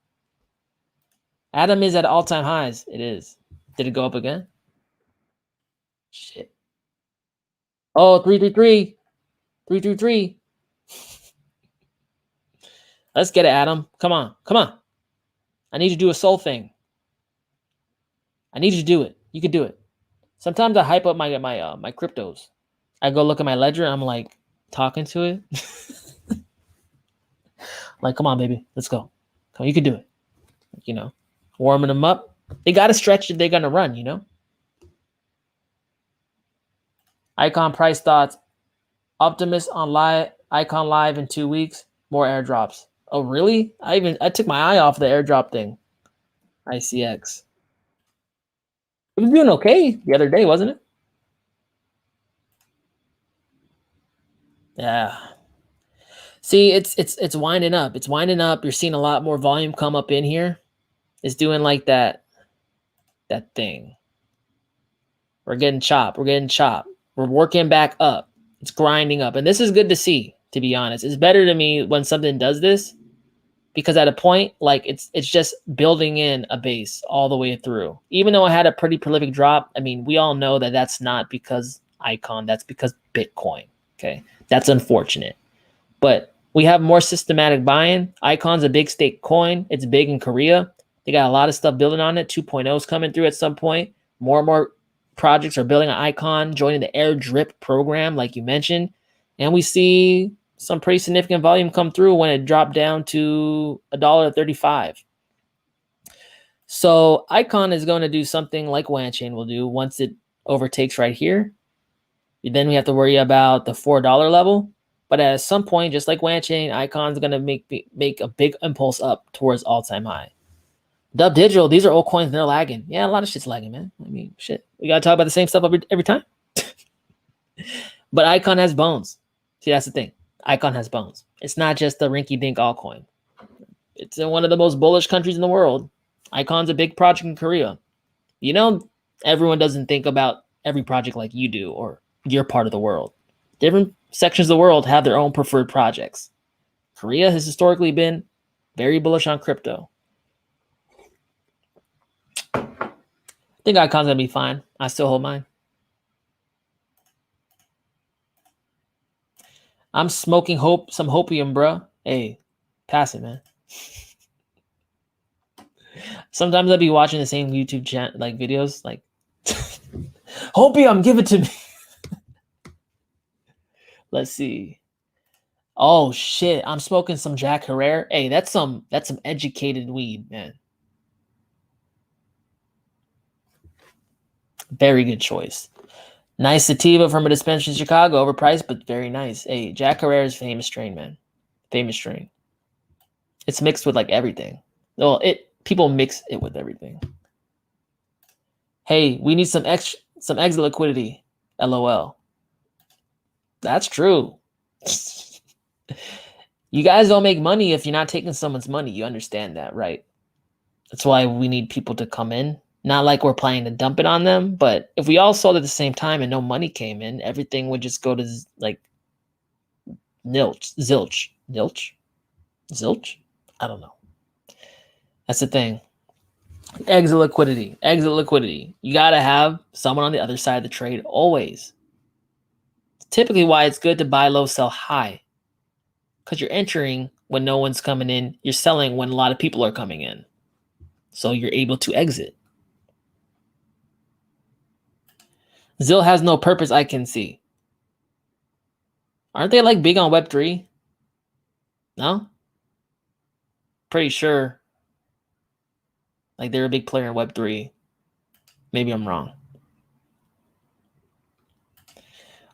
Atom is at all-time highs. It is. Did it go up again? Shit. Oh, 333. 333. Let's get it, Adam. Come on. Come on. I need you to do a soul thing. I need you to do it. You can do it. Sometimes I hype up my cryptos. I go look at my ledger. I'm like talking to it. Like, come on, baby. Let's go. Come on, you can do it. You know, warming them up. They got to stretch if they're going to run, you know. Icon price thoughts. Optimus on live. Icon live in 2 weeks. More airdrops. Oh, really? I took my eye off the airdrop thing. ICX. It was doing okay the other day, wasn't it? Yeah. See, it's winding up. It's winding up. You're seeing a lot more volume come up in here. It's doing like that thing. We're getting chopped. We're getting chopped. We're working back up. It's grinding up. And this is good to see, to be honest. It's better to me when something does this, because at a point, like it's just building in a base all the way through. Even though I had a pretty prolific drop, I mean, we all know that that's not because Icon. That's because Bitcoin. Okay, that's unfortunate. But we have more systematic buying. Icon's a big stake coin. It's big in Korea. They got a lot of stuff building on it. 2.0 is coming through at some point. More and more projects are building an Icon, joining the air drip program, like you mentioned. And we see some pretty significant volume come through when it dropped down to $1.35. So Icon is going to do something like Wanchain will do once it overtakes right here. Then we have to worry about the $4 level. But at some point, just like Wanchain, Icon's going to make a big impulse up towards all-time high. Dubdigital, these are old coins, and they're lagging. Yeah, a lot of shit's lagging, man. I mean, shit. We got to talk about the same stuff every time. But Icon has bones. See, that's the thing. Icon has bones. It's not just the rinky-dink altcoin. It's in one of the most bullish countries in the world. Icon's a big project in Korea. You know, everyone doesn't think about every project like you do or your part of the world. Different sections of the world have their own preferred projects. Korea has historically been very bullish on crypto. I think Icon's going to be fine. I still hold mine. I'm smoking some hopium, bro. Hey, pass it, man. Sometimes I'll be watching the same YouTube like videos, like hopium, give it to me. Let's see. Oh shit, I'm smoking some Jack Herrera. Hey, that's some educated weed, man. Very good choice. Nice sativa from a dispensary in Chicago, overpriced, but very nice. Hey, Jack Herrera's famous strain, man. Famous strain. It's mixed with like everything. Well, people mix it with everything. Hey, we need some exit liquidity. LOL. That's true. You guys don't make money if you're not taking someone's money. You understand that, right? That's why we need people to come in. Not like we're planning to dump it on them, but if we all sold at the same time and no money came in, everything would just go to like zilch. I don't know. That's the thing. Exit liquidity. You got to have someone on the other side of the trade always. It's typically why it's good to buy low, sell high. Because you're entering when no one's coming in. You're selling when a lot of people are coming in. So you're able to exit. ZIL has no purpose I can see. Aren't they like big on Web3? No? Pretty sure like they're a big player in Web3. Maybe I'm wrong.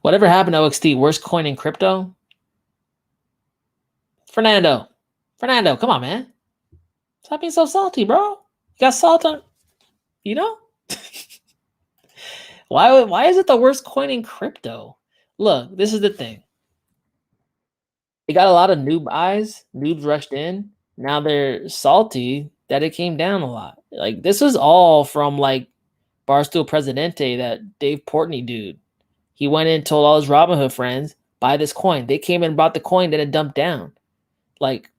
Whatever happened to OXT? Worst coin in crypto? Fernando, come on, man. Stop being so salty, bro. You got salt on, you know? Why is it the worst coin in crypto? Look, this is the thing. It got a lot of noob eyes. Noobs rushed in. Now they're salty that it came down a lot. Like this was all from like Barstool Presidente, that Dave Portney dude. He went in and told all his Robinhood friends, buy this coin. They came in and bought the coin, then it dumped down. Like,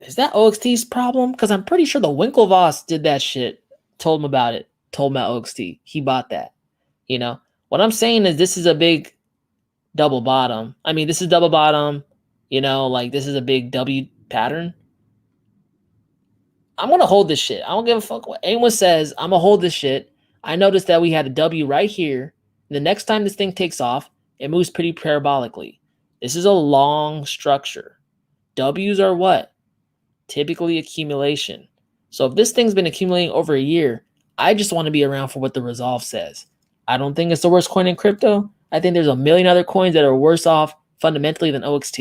is that OXT's problem? Because I'm pretty sure the Winklevoss did that shit. Told him about it. Told him about OXT. He bought that. You know? What I'm saying is this is a big double bottom. I mean, this is double bottom. You know, like this is a big W pattern. I'm going to hold this shit. I don't give a fuck what anyone says. I'm going to hold this shit. I noticed that we had a W right here. The next time this thing takes off, it moves pretty parabolically. This is a long structure. W's are what? Typically accumulation. So if this thing's been accumulating over a year, I just want to be around for what the resolve says. I don't think it's the worst coin in crypto. I think there's a million other coins that are worse off fundamentally than OXT.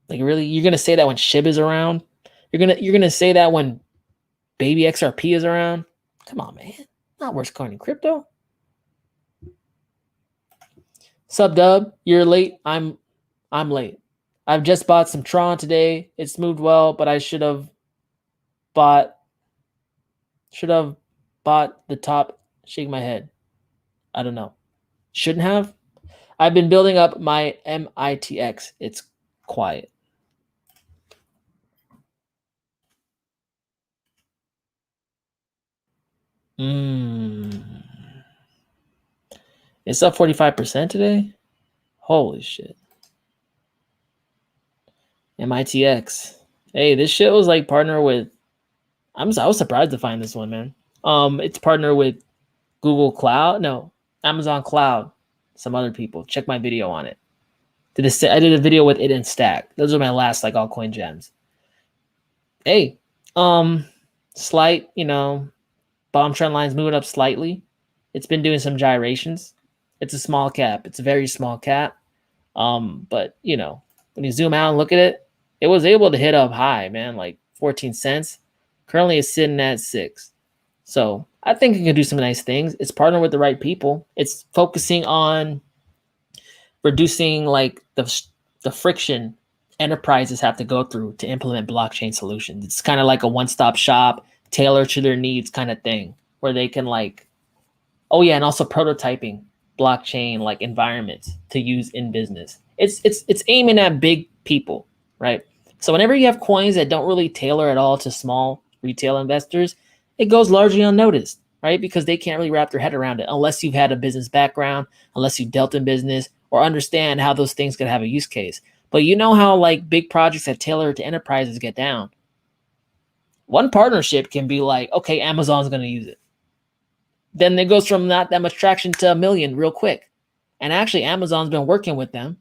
Like really, you're gonna say that when SHIB is around? You're gonna say that when Baby XRP is around? Come on, man. Not worst coin in crypto. Sub Dub, you're late. I'm late. I've just bought some Tron today. It's moved well, but I should have bought the top. Shake my head. I don't know. Shouldn't have. I've been building up my MITX. It's quiet. It's up 45% today. Holy shit. MITX. Hey, this shit was like partner with. I was surprised to find this one, man. It's partner with Google Cloud. No, Amazon Cloud. Some other people. Check my video on it. I did a video with it and Stack. Those are my last like altcoin gems. Hey, slight, bottom trend line's moving up slightly. It's been doing some gyrations. It's a small cap. It's a very small cap. But when you zoom out and look at it, it was able to hit up high, man, like 14 cents. Currently it's sitting at 6. So I think it can do some nice things. It's partnering with the right people. It's focusing on reducing like the friction enterprises have to go through to implement blockchain solutions. It's kind of like a one-stop shop, tailored to their needs kind of thing, where they can like, oh yeah, and also prototyping blockchain like environments to use in business. It's aiming at big people, right? So whenever you have coins that don't really tailor at all to small retail investors, it goes largely unnoticed, right? Because they can't really wrap their head around it unless you've had a business background, unless you've dealt in business or understand how those things could have a use case. But you know how like big projects that tailor to enterprises get down. One partnership can be like, okay, Amazon's going to use it. Then it goes from not that much traction to 1 million real quick. And actually, Amazon's been working with them.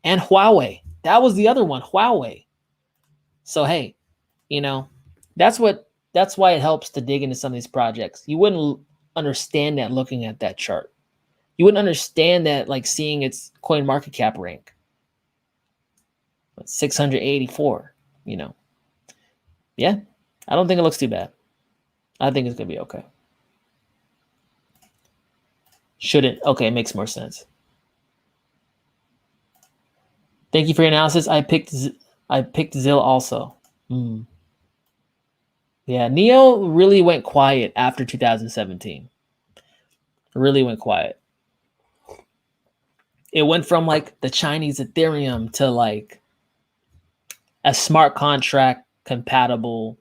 And Huawei. That was the other one, Huawei. So, hey, that's why it helps to dig into some of these projects. You wouldn't understand that looking at that chart. You wouldn't understand that like seeing its coin market cap rank. 684, Yeah, I don't think it looks too bad. I think it's going to be okay. Shouldn't. Okay, it makes more sense. Thank you for your analysis. I picked Zill also. Yeah, Neo really went quiet after 2017. Really went quiet. It went from like the Chinese Ethereum to like a smart contract compatible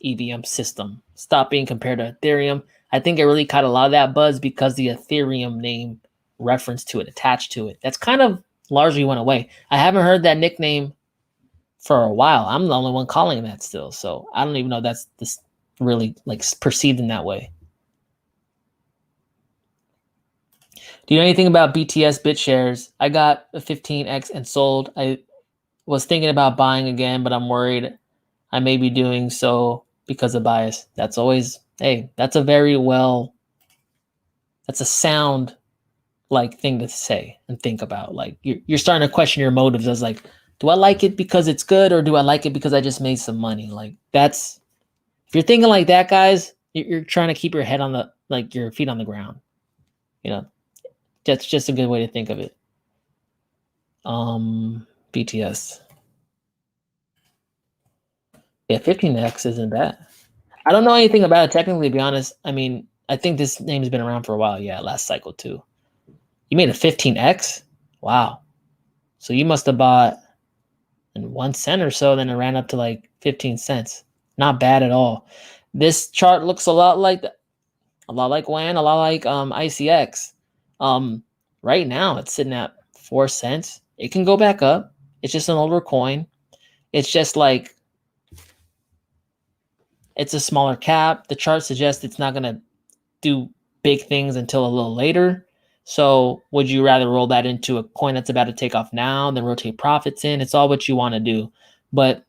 EVM system. Stop being compared to Ethereum. I think it really caught a lot of that buzz because the Ethereum name reference to it, attached to it. That's kind of largely went away. I haven't heard that nickname for a while. I'm the only one calling that still. So I don't even know that's this really like perceived in that way. Do you know anything about BTS BitShares? I got a 15x and sold. I was thinking about buying again, but I'm worried I may be doing so because of bias. That's always, hey, that's a sound like thing to say and think about. Like you're starting to question your motives as like, do I like it because it's good or do I like it because I just made some money? Like that's, if you're thinking like that, guys, you're trying to keep your head on the, like your feet on the ground. You know, that's just a good way to think of it. BTS. Yeah, 15x isn't bad. I don't know anything about it technically, to be honest. I mean, I think this name has been around for a while. Yeah, last cycle too. You made a 15x? Wow. So you must have bought in 1 cent or so, then it ran up to like 15 cents. Not bad at all. This chart looks a lot like WAN, a lot like ICX. Right now it's sitting at 4 cents. It can go back up. It's just an older coin. It's just like it's a smaller cap. The chart suggests it's not gonna do big things until a little later. So would you rather roll that into a coin that's about to take off now, then rotate profits in? It's all what you want to do. But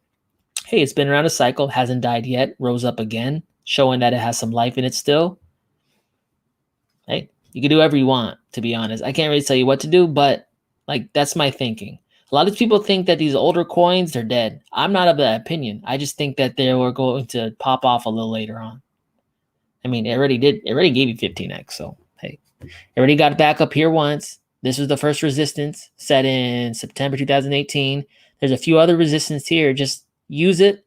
hey, it's been around a cycle, hasn't died yet, rose up again, showing that it has some life in it still. Hey, you can do whatever you want, to be honest. I can't really tell you what to do, but like that's my thinking. A lot of people think that these older coins, they're dead. I'm not of that opinion. I just think that they were going to pop off a little later on. I mean, it already did. It already gave you 15x. So, hey, it already got back up here once. This was the first resistance set in September 2018. There's a few other resistance here. Just use it.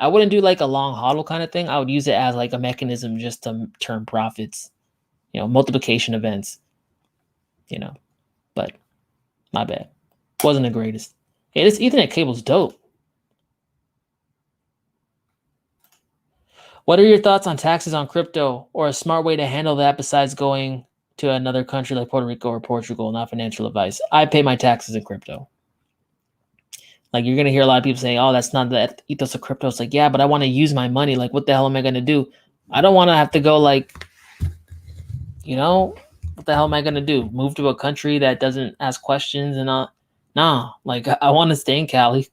I wouldn't do like a long hodl kind of thing. I would use it as like a mechanism just to turn profits, multiplication events, but my bad. Wasn't the greatest. Hey, this Ethernet cable's dope. What are your thoughts on taxes on crypto or a smart way to handle that besides going to another country like Puerto Rico or Portugal? Not financial advice. I pay my taxes in crypto. Like you're going to hear a lot of people saying, oh, that's not the ethos of crypto. It's like, yeah, but I want to use my money. Like, what the hell am I going to do? I don't want to have to go like, what the hell am I going to do? Move to a country that doesn't ask questions and nah, like I want to stay in Cali.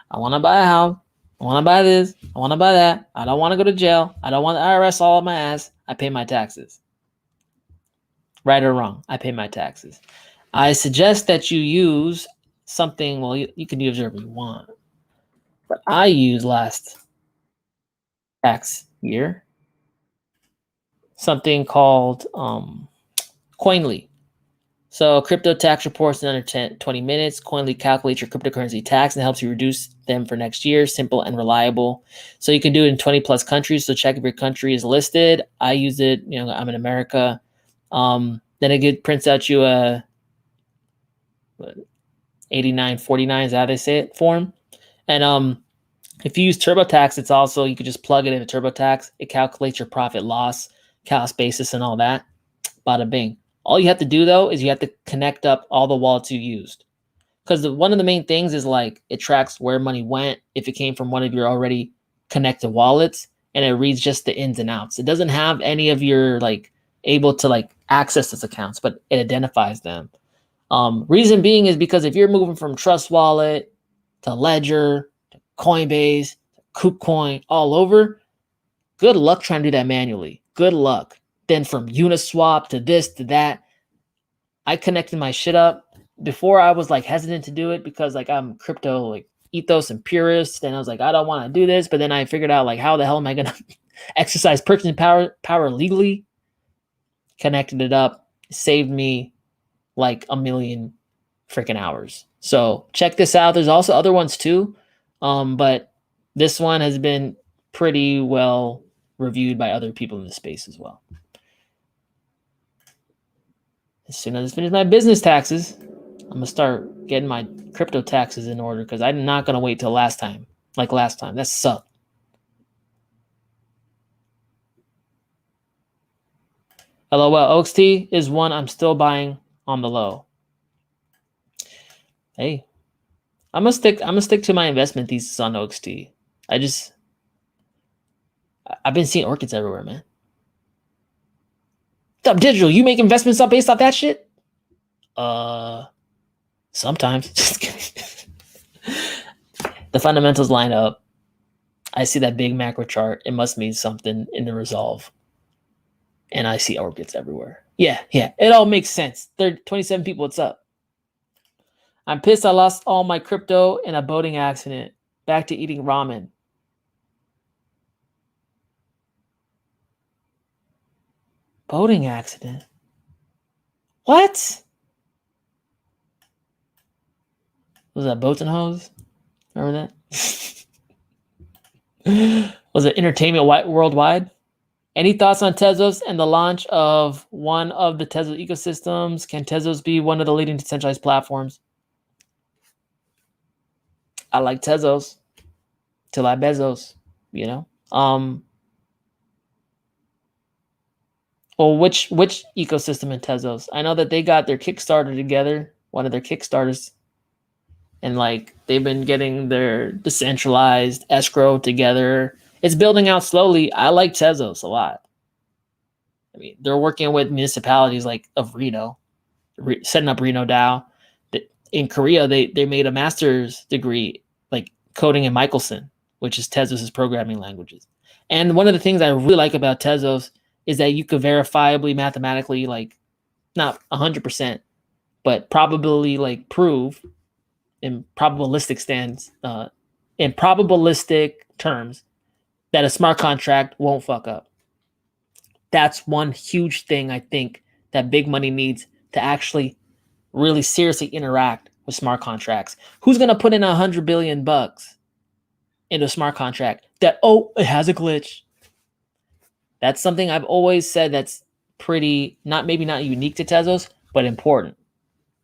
I want to buy a house. I want to buy this. I want to buy that. I don't want to go to jail. I don't want the IRS all up my ass. I pay my taxes. Right or wrong, I pay my taxes. I suggest that you use something, well, you can use whatever you want. But I used last tax year something called Coinly. So crypto tax reports in under 20 minutes. Coinly calculates your cryptocurrency tax and helps you reduce them for next year. Simple and reliable. So you can do it in 20 plus countries. So check if your country is listed. I use it. I'm in America. Then it prints out you a 8949 is how they say it form. And if you use TurboTax, it's also, you could just plug it into TurboTax. It calculates your profit loss, cost basis, and all that. Bada bing. All you have to do, though, is you have to connect up all the wallets you used. Because one of the main things is like it tracks where money went if it came from one of your already connected wallets, and it reads just the ins and outs. It doesn't have any of your like able to like access those accounts, but it identifies them. Reason being is because if you're moving from Trust Wallet to Ledger to Coinbase, to Kucoin, all over, good luck trying to do that manually. Good luck. Then from Uniswap to this to that, I connected my shit up. Before I was like hesitant to do it because like I'm crypto like ethos and purist, and I was like, I don't want to do this. But then I figured out like, how the hell am I gonna exercise purchasing power legally? Connected it up, saved me like a million freaking hours. So check this out. There's also other ones too, but this one has been pretty well reviewed by other people in the space as well. As soon as I finish my business taxes, I'm going to start getting my crypto taxes in order because I'm not going to wait till last time. Like last time. That sucked. LOL. OXT is one I'm still buying on the low. Hey, I'm gonna stick to my investment thesis on OXT. I've been seeing orchids everywhere, man. Dubdigital, you make investments up based off that shit? Sometimes. Just kidding. The fundamentals line up. I see that big macro chart. It must mean something in the resolve. And I see orbits everywhere. Yeah. It all makes sense. 27 people, what's up? I'm pissed I lost all my crypto in a boating accident. Back to eating ramen. Boating accident? What? Was that Boats and Hose? Remember that? Was it Entertainment Worldwide? Any thoughts on Tezos and the launch of one of the Tezos ecosystems? Can Tezos be one of the leading decentralized platforms? I like Tezos till I Bezos, you know? Well, which ecosystem in Tezos? I know that they got their Kickstarter together, one of their Kickstarters, and like they've been getting their decentralized escrow together. It's building out slowly. I like Tezos a lot. I mean, they're working with municipalities like of Reno, setting up Reno DAO. In Korea, they made a master's degree like coding in Michelson, which is Tezos' programming languages. And one of the things I really like about Tezos is that you could verifiably mathematically, like not 100%, but probably like prove in probabilistic in probabilistic terms that a smart contract won't fuck up. That's one huge thing I think that big money needs to actually really seriously interact with smart contracts. Who's going to put in $100 billion into a smart contract that, it has a glitch? That's something I've always said that's pretty, maybe not unique to Tezos, but important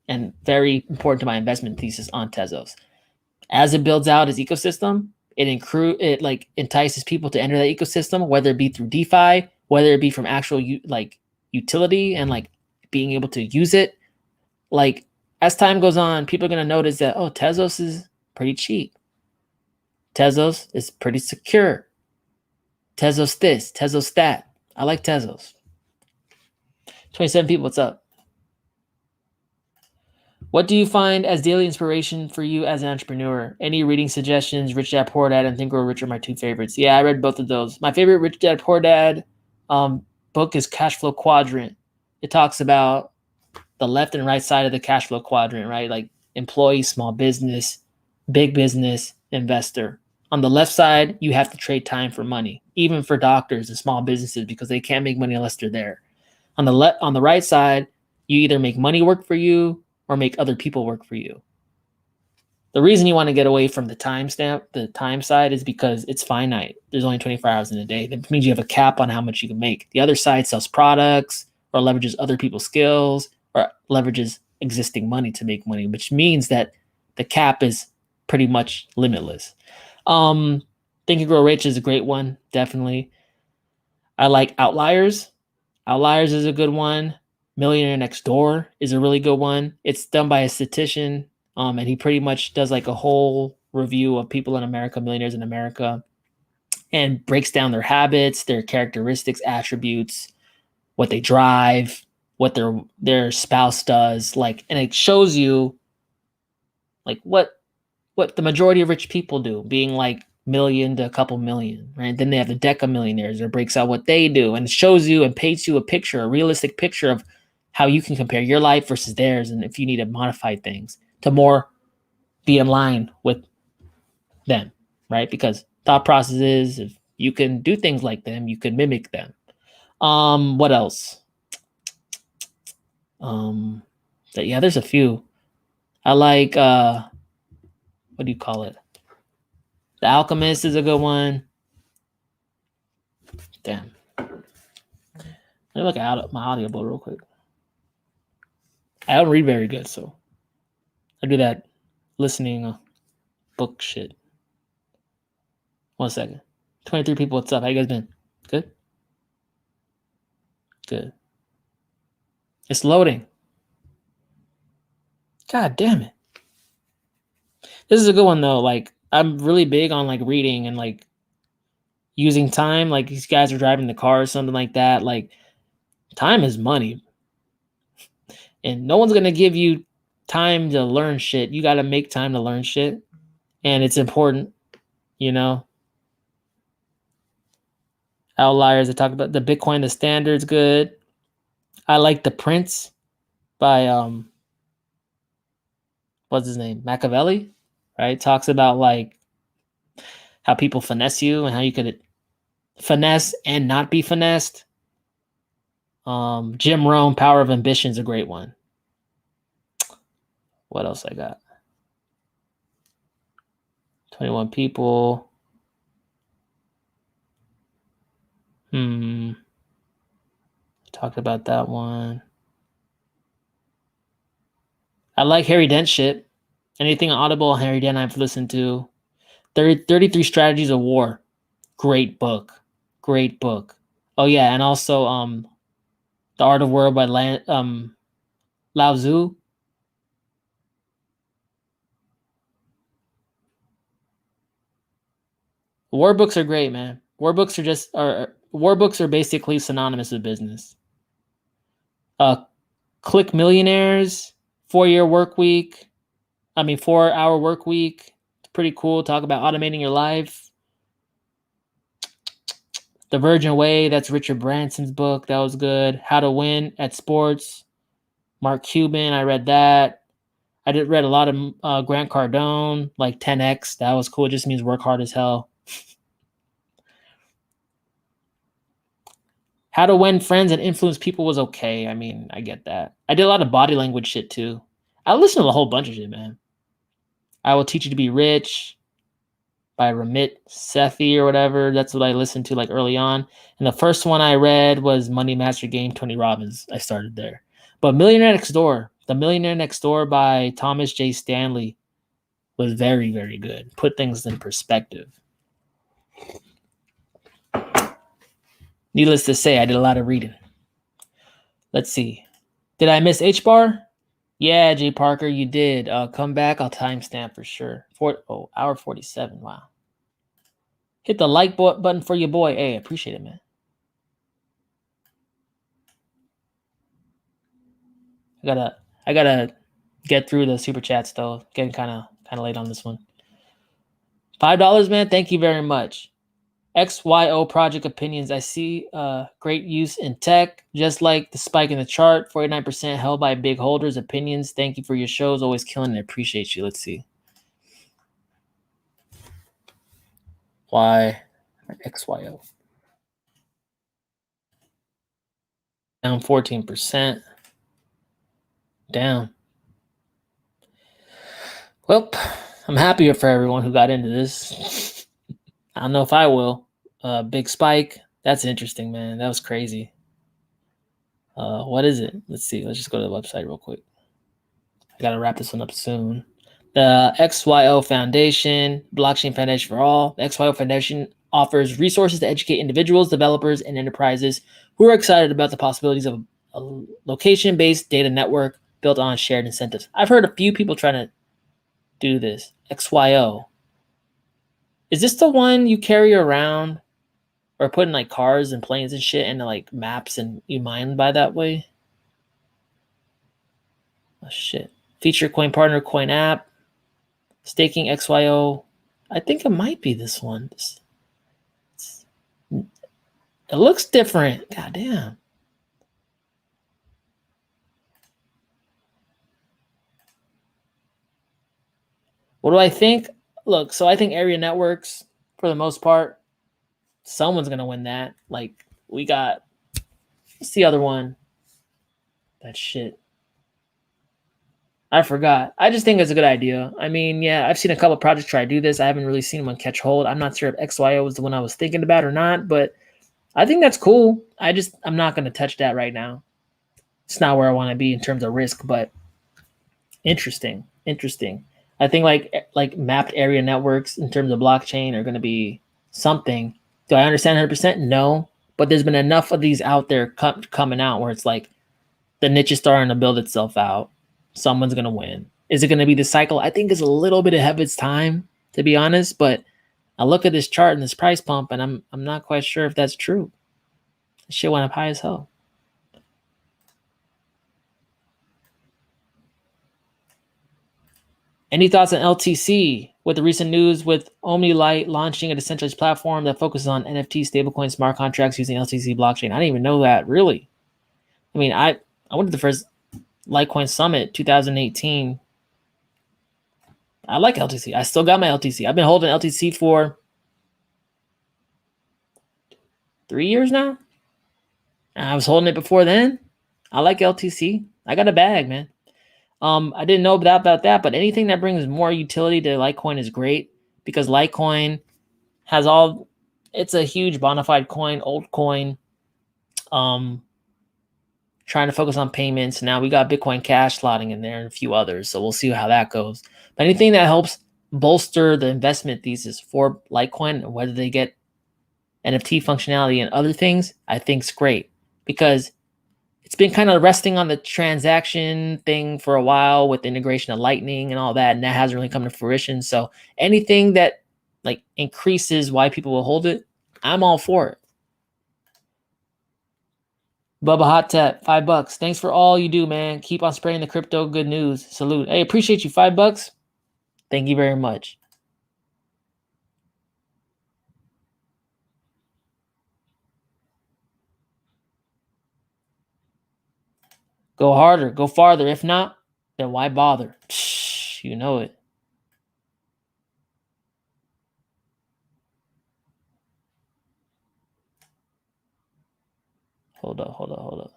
and very important to my investment thesis on Tezos. As it builds out its ecosystem, it like entices people to enter that ecosystem, whether it be through DeFi, whether it be from actual like utility and like being able to use it. Like as time goes on, people are going to notice that, Tezos is pretty cheap. Tezos is pretty secure. Tezos this, Tezos that. I like Tezos. 27 people, what's up? What do you find as daily inspiration for you as an entrepreneur? Any reading suggestions? Rich Dad Poor Dad and Think Grow Rich are my two favorites. Yeah, I read both of those. My favorite Rich Dad Poor Dad book is Cash Flow Quadrant. It talks about the left and right side of the cash flow quadrant, right? Like employee, small business, big business, investor. On the left side, you have to trade time for money, even for doctors and small businesses, because they can't make money unless they're there. On the right side, you either make money work for you or make other people work for you. The reason you want to get away from the time side, is because it's finite. There's only 24 hours in a day. That means you have a cap on how much you can make. The other side sells products or leverages other people's skills or leverages existing money to make money, which means that the cap is pretty much limitless. Think and Grow Rich is a great one, definitely. I like Outliers. Outliers is a good one. Millionaire Next Door is a really good one. It's done by a statistician, and he pretty much does like a whole review of people in America, millionaires in America, and breaks down their habits, their characteristics, attributes, what they drive, what their spouse does, like, and it shows you like what the majority of rich people do, being like million to a couple million, right? Then they have the Deca millionaires that breaks out what they do and shows you and paints you a realistic picture of how you can compare your life versus theirs, and if you need to modify things to more be in line with them, right? Because thought process is, if you can do things like them, you can mimic them. What else? There's a few. I like what do you call it? The Alchemist is a good one. Damn. Let me look at my Audible real quick. I don't read very good, so I do that listening book shit. 1 second. 23 people, what's up? How you guys been? Good? Good. It's loading. God damn it. This is a good one though. Like, I'm really big on like reading and like using time. Like these guys are driving the car or something like that. Like Time is money. And no one's going to give you time to learn shit. You got to make time to learn shit. And it's important, you know. Outliers, I talked about the Bitcoin, the standard's good. I like The Prince by what's his name? Machiavelli, right? Talks about like how people finesse you and how you could finesse and not be finessed. Jim Rohn, Power of Ambition is a great one. What else I got? 21 People. Talked about that one. I like Harry Dent shit. Anything Audible, Harry Dent I've listened to. 33 Strategies of War. Great book. Great book. Oh yeah, and also The Art of War by Lao Tzu. War books are great, man. War books are basically synonymous with business. Click Millionaires, 4-Hour Work Week. It's pretty cool. Talk about automating your life. The Virgin Way, that's Richard Branson's book. That was good. How to Win at Sports. Mark Cuban, I read that. I read a lot of Grant Cardone, like 10X. That was cool. It just means work hard as hell. How to Win Friends and Influence People was okay. I mean, I get that. I did a lot of body language shit too. I listened to a whole bunch of shit, man. I Will Teach You to Be Rich by Ramit Sethi or whatever. That's what I listened to like early on. And the first one I read was Money Master Game, Tony Robbins. I started there. But Millionaire Next Door, The Millionaire Next Door by Thomas J. Stanley was very, very good. Put things in perspective. Needless to say, I did a lot of reading. Let's see. Did I miss H-Bar? Yeah, Jay Parker, you did. Come back. I'll timestamp for sure. Hour 47. Wow. Hit the like button for your boy. Hey, appreciate it, man. I gotta get through the super chats though. Getting kind of late on this one. $5, man. Thank you very much. XYO Project Opinions. I see great use in tech, just like the spike in the chart. 49% held by big holders. Opinions. Thank you for your shows. Always killing it. Appreciate you. Let's see. XYO. Down 14%. Down. Well, I'm happier for everyone who got into this. I don't know if I will. Big spike. That's interesting, man. That was crazy. What is it? Let's see. Let's just go to the website real quick. I got to wrap this one up soon. The XYO Foundation, Blockchain Foundation for All. The XYO Foundation offers resources to educate individuals, developers, and enterprises who are excited about the possibilities of a location-based data network built on shared incentives. I've heard a few people trying to do this. XYO. Is this the one you carry around or put in like cars and planes and shit and like maps and you mine by that way? Oh shit. Feature coin partner coin app. Staking XYO. I think it might be this one. It looks different. God damn. What do I think? Look, so I think area networks, for the most part, someone's going to win that. Like, we got, what's the other one? That shit. I forgot. I just think it's a good idea. I mean, yeah, I've seen a couple of projects try to do this. I haven't really seen one catch hold. I'm not sure if XYO was the one I was thinking about or not, but I think that's cool. I'm not going to touch that right now. It's not where I want to be in terms of risk, but interesting. I think like mapped area networks in terms of blockchain are going to be something. Do I understand 100%? No, but there's been enough of these out there coming out where it's like the niche is starting to build itself out. Someone's going to win. Is it going to be the cycle? I think it's a little bit ahead of its time, to be honest, but I look at this chart and this price pump and I'm not quite sure if that's true. This shit went up high as hell. Any thoughts on LTC with the recent news with OmniLight launching a decentralized platform that focuses on NFT, stablecoin, smart contracts using LTC blockchain? I didn't even know that, really. I mean, I went to the first Litecoin Summit 2018. I like LTC. I still got my LTC. I've been holding LTC for 3 years now. I was holding it before then. I like LTC. I got a bag, man. I didn't know about that, but anything that brings more utility to Litecoin is great because Litecoin has it's a huge bona fide coin, old coin. Trying to focus on payments. Now we got Bitcoin Cash slotting in there and a few others, so we'll see how that goes. But anything that helps bolster the investment thesis for Litecoin, whether they get NFT functionality and other things, I think is great because it's been kind of resting on the transaction thing for a while with the integration of Lightning and all that, and that hasn't really come to fruition. So anything that like increases why people will hold it, I'm all for it. Bubba Hot Tap, $5. Thanks for all you do, man. Keep on spreading the crypto good news. Salute. Hey, appreciate you. $5. Thank you very much. Go harder, go farther. If not, then why bother? Psh, you know it. Hold up.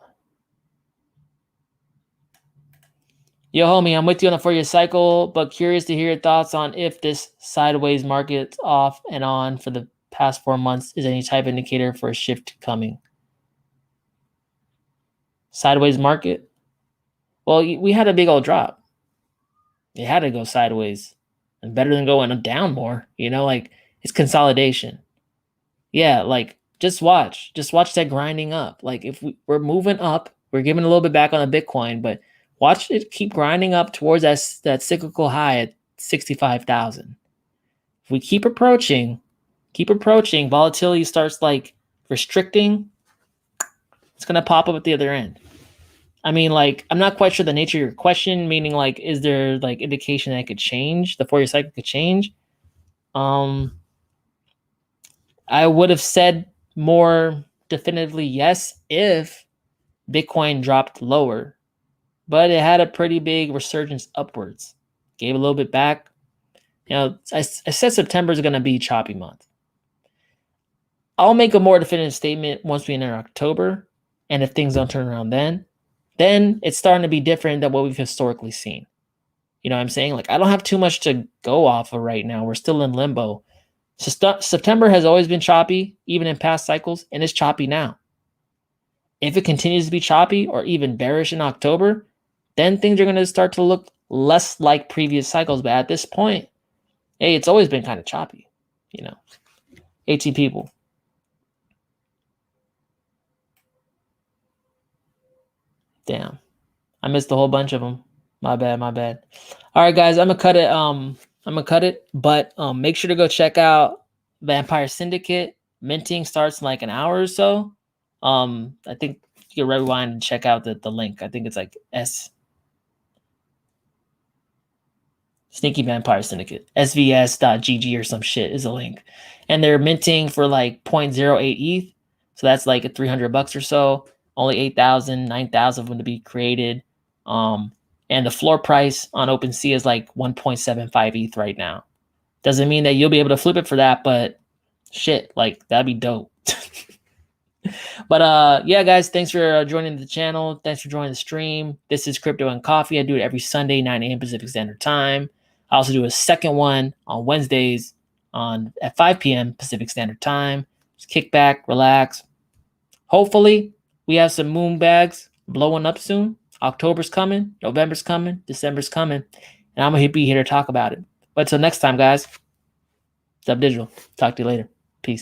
Yo, homie, I'm with you on the 4-year cycle, but curious to hear your thoughts on if this sideways market's off and on for the past 4 months is any type of indicator for a shift coming. Sideways market? Well, we had a big old drop. It had to go sideways. And better than going down more, like it's consolidation. Yeah, like just watch that grinding up. Like if we're moving up, we're giving a little bit back on the Bitcoin, but watch it keep grinding up towards that cyclical high at 65,000. If we keep approaching, volatility starts like restricting, it's going to pop up at the other end. I mean, like, I'm not quite sure the nature of your question, meaning like, is there like indication that it could change? The 4-year cycle could change? I would have said more definitively yes if Bitcoin dropped lower, but it had a pretty big resurgence upwards. Gave a little bit back. I said September is going to be a choppy month. I'll make a more definitive statement once we enter October, and if things don't turn around then it's starting to be different than what we've historically seen. You know what I'm saying? Like, I don't have too much to go off of right now. We're still in limbo. September has always been choppy, even in past cycles, and it's choppy now. If it continues to be choppy or even bearish in October, then things are going to start to look less like previous cycles. But at this point, hey, it's always been kind of choppy, 18 people. Damn. I missed a whole bunch of them. My bad. All right, guys, I'm gonna cut it. But make sure to go check out Vampire Syndicate. Minting starts in like an hour or so. I think you can rewind and check out the link. I think it's like Sneaky Vampire Syndicate, svs.gg or some shit is a link. And they're minting for like 0.08 ETH. So that's like $300 or so. Only 8,000, 9,000 of them to be created. And the floor price on OpenSea is like 1.75 ETH right now. Doesn't mean that you'll be able to flip it for that, but shit, like that'd be dope. But yeah, guys, thanks for joining the channel. Thanks for joining the stream. This is Crypto and Coffee. I do it every Sunday, 9 a.m. Pacific Standard Time. I also do a second one on Wednesdays at 5 p.m. Pacific Standard Time. Just kick back, relax. Hopefully, we have some moon bags blowing up soon. October's coming, November's coming, December's coming, and I'm going to be here to talk about it. But until next time, guys, Dubdigital. Talk to you later.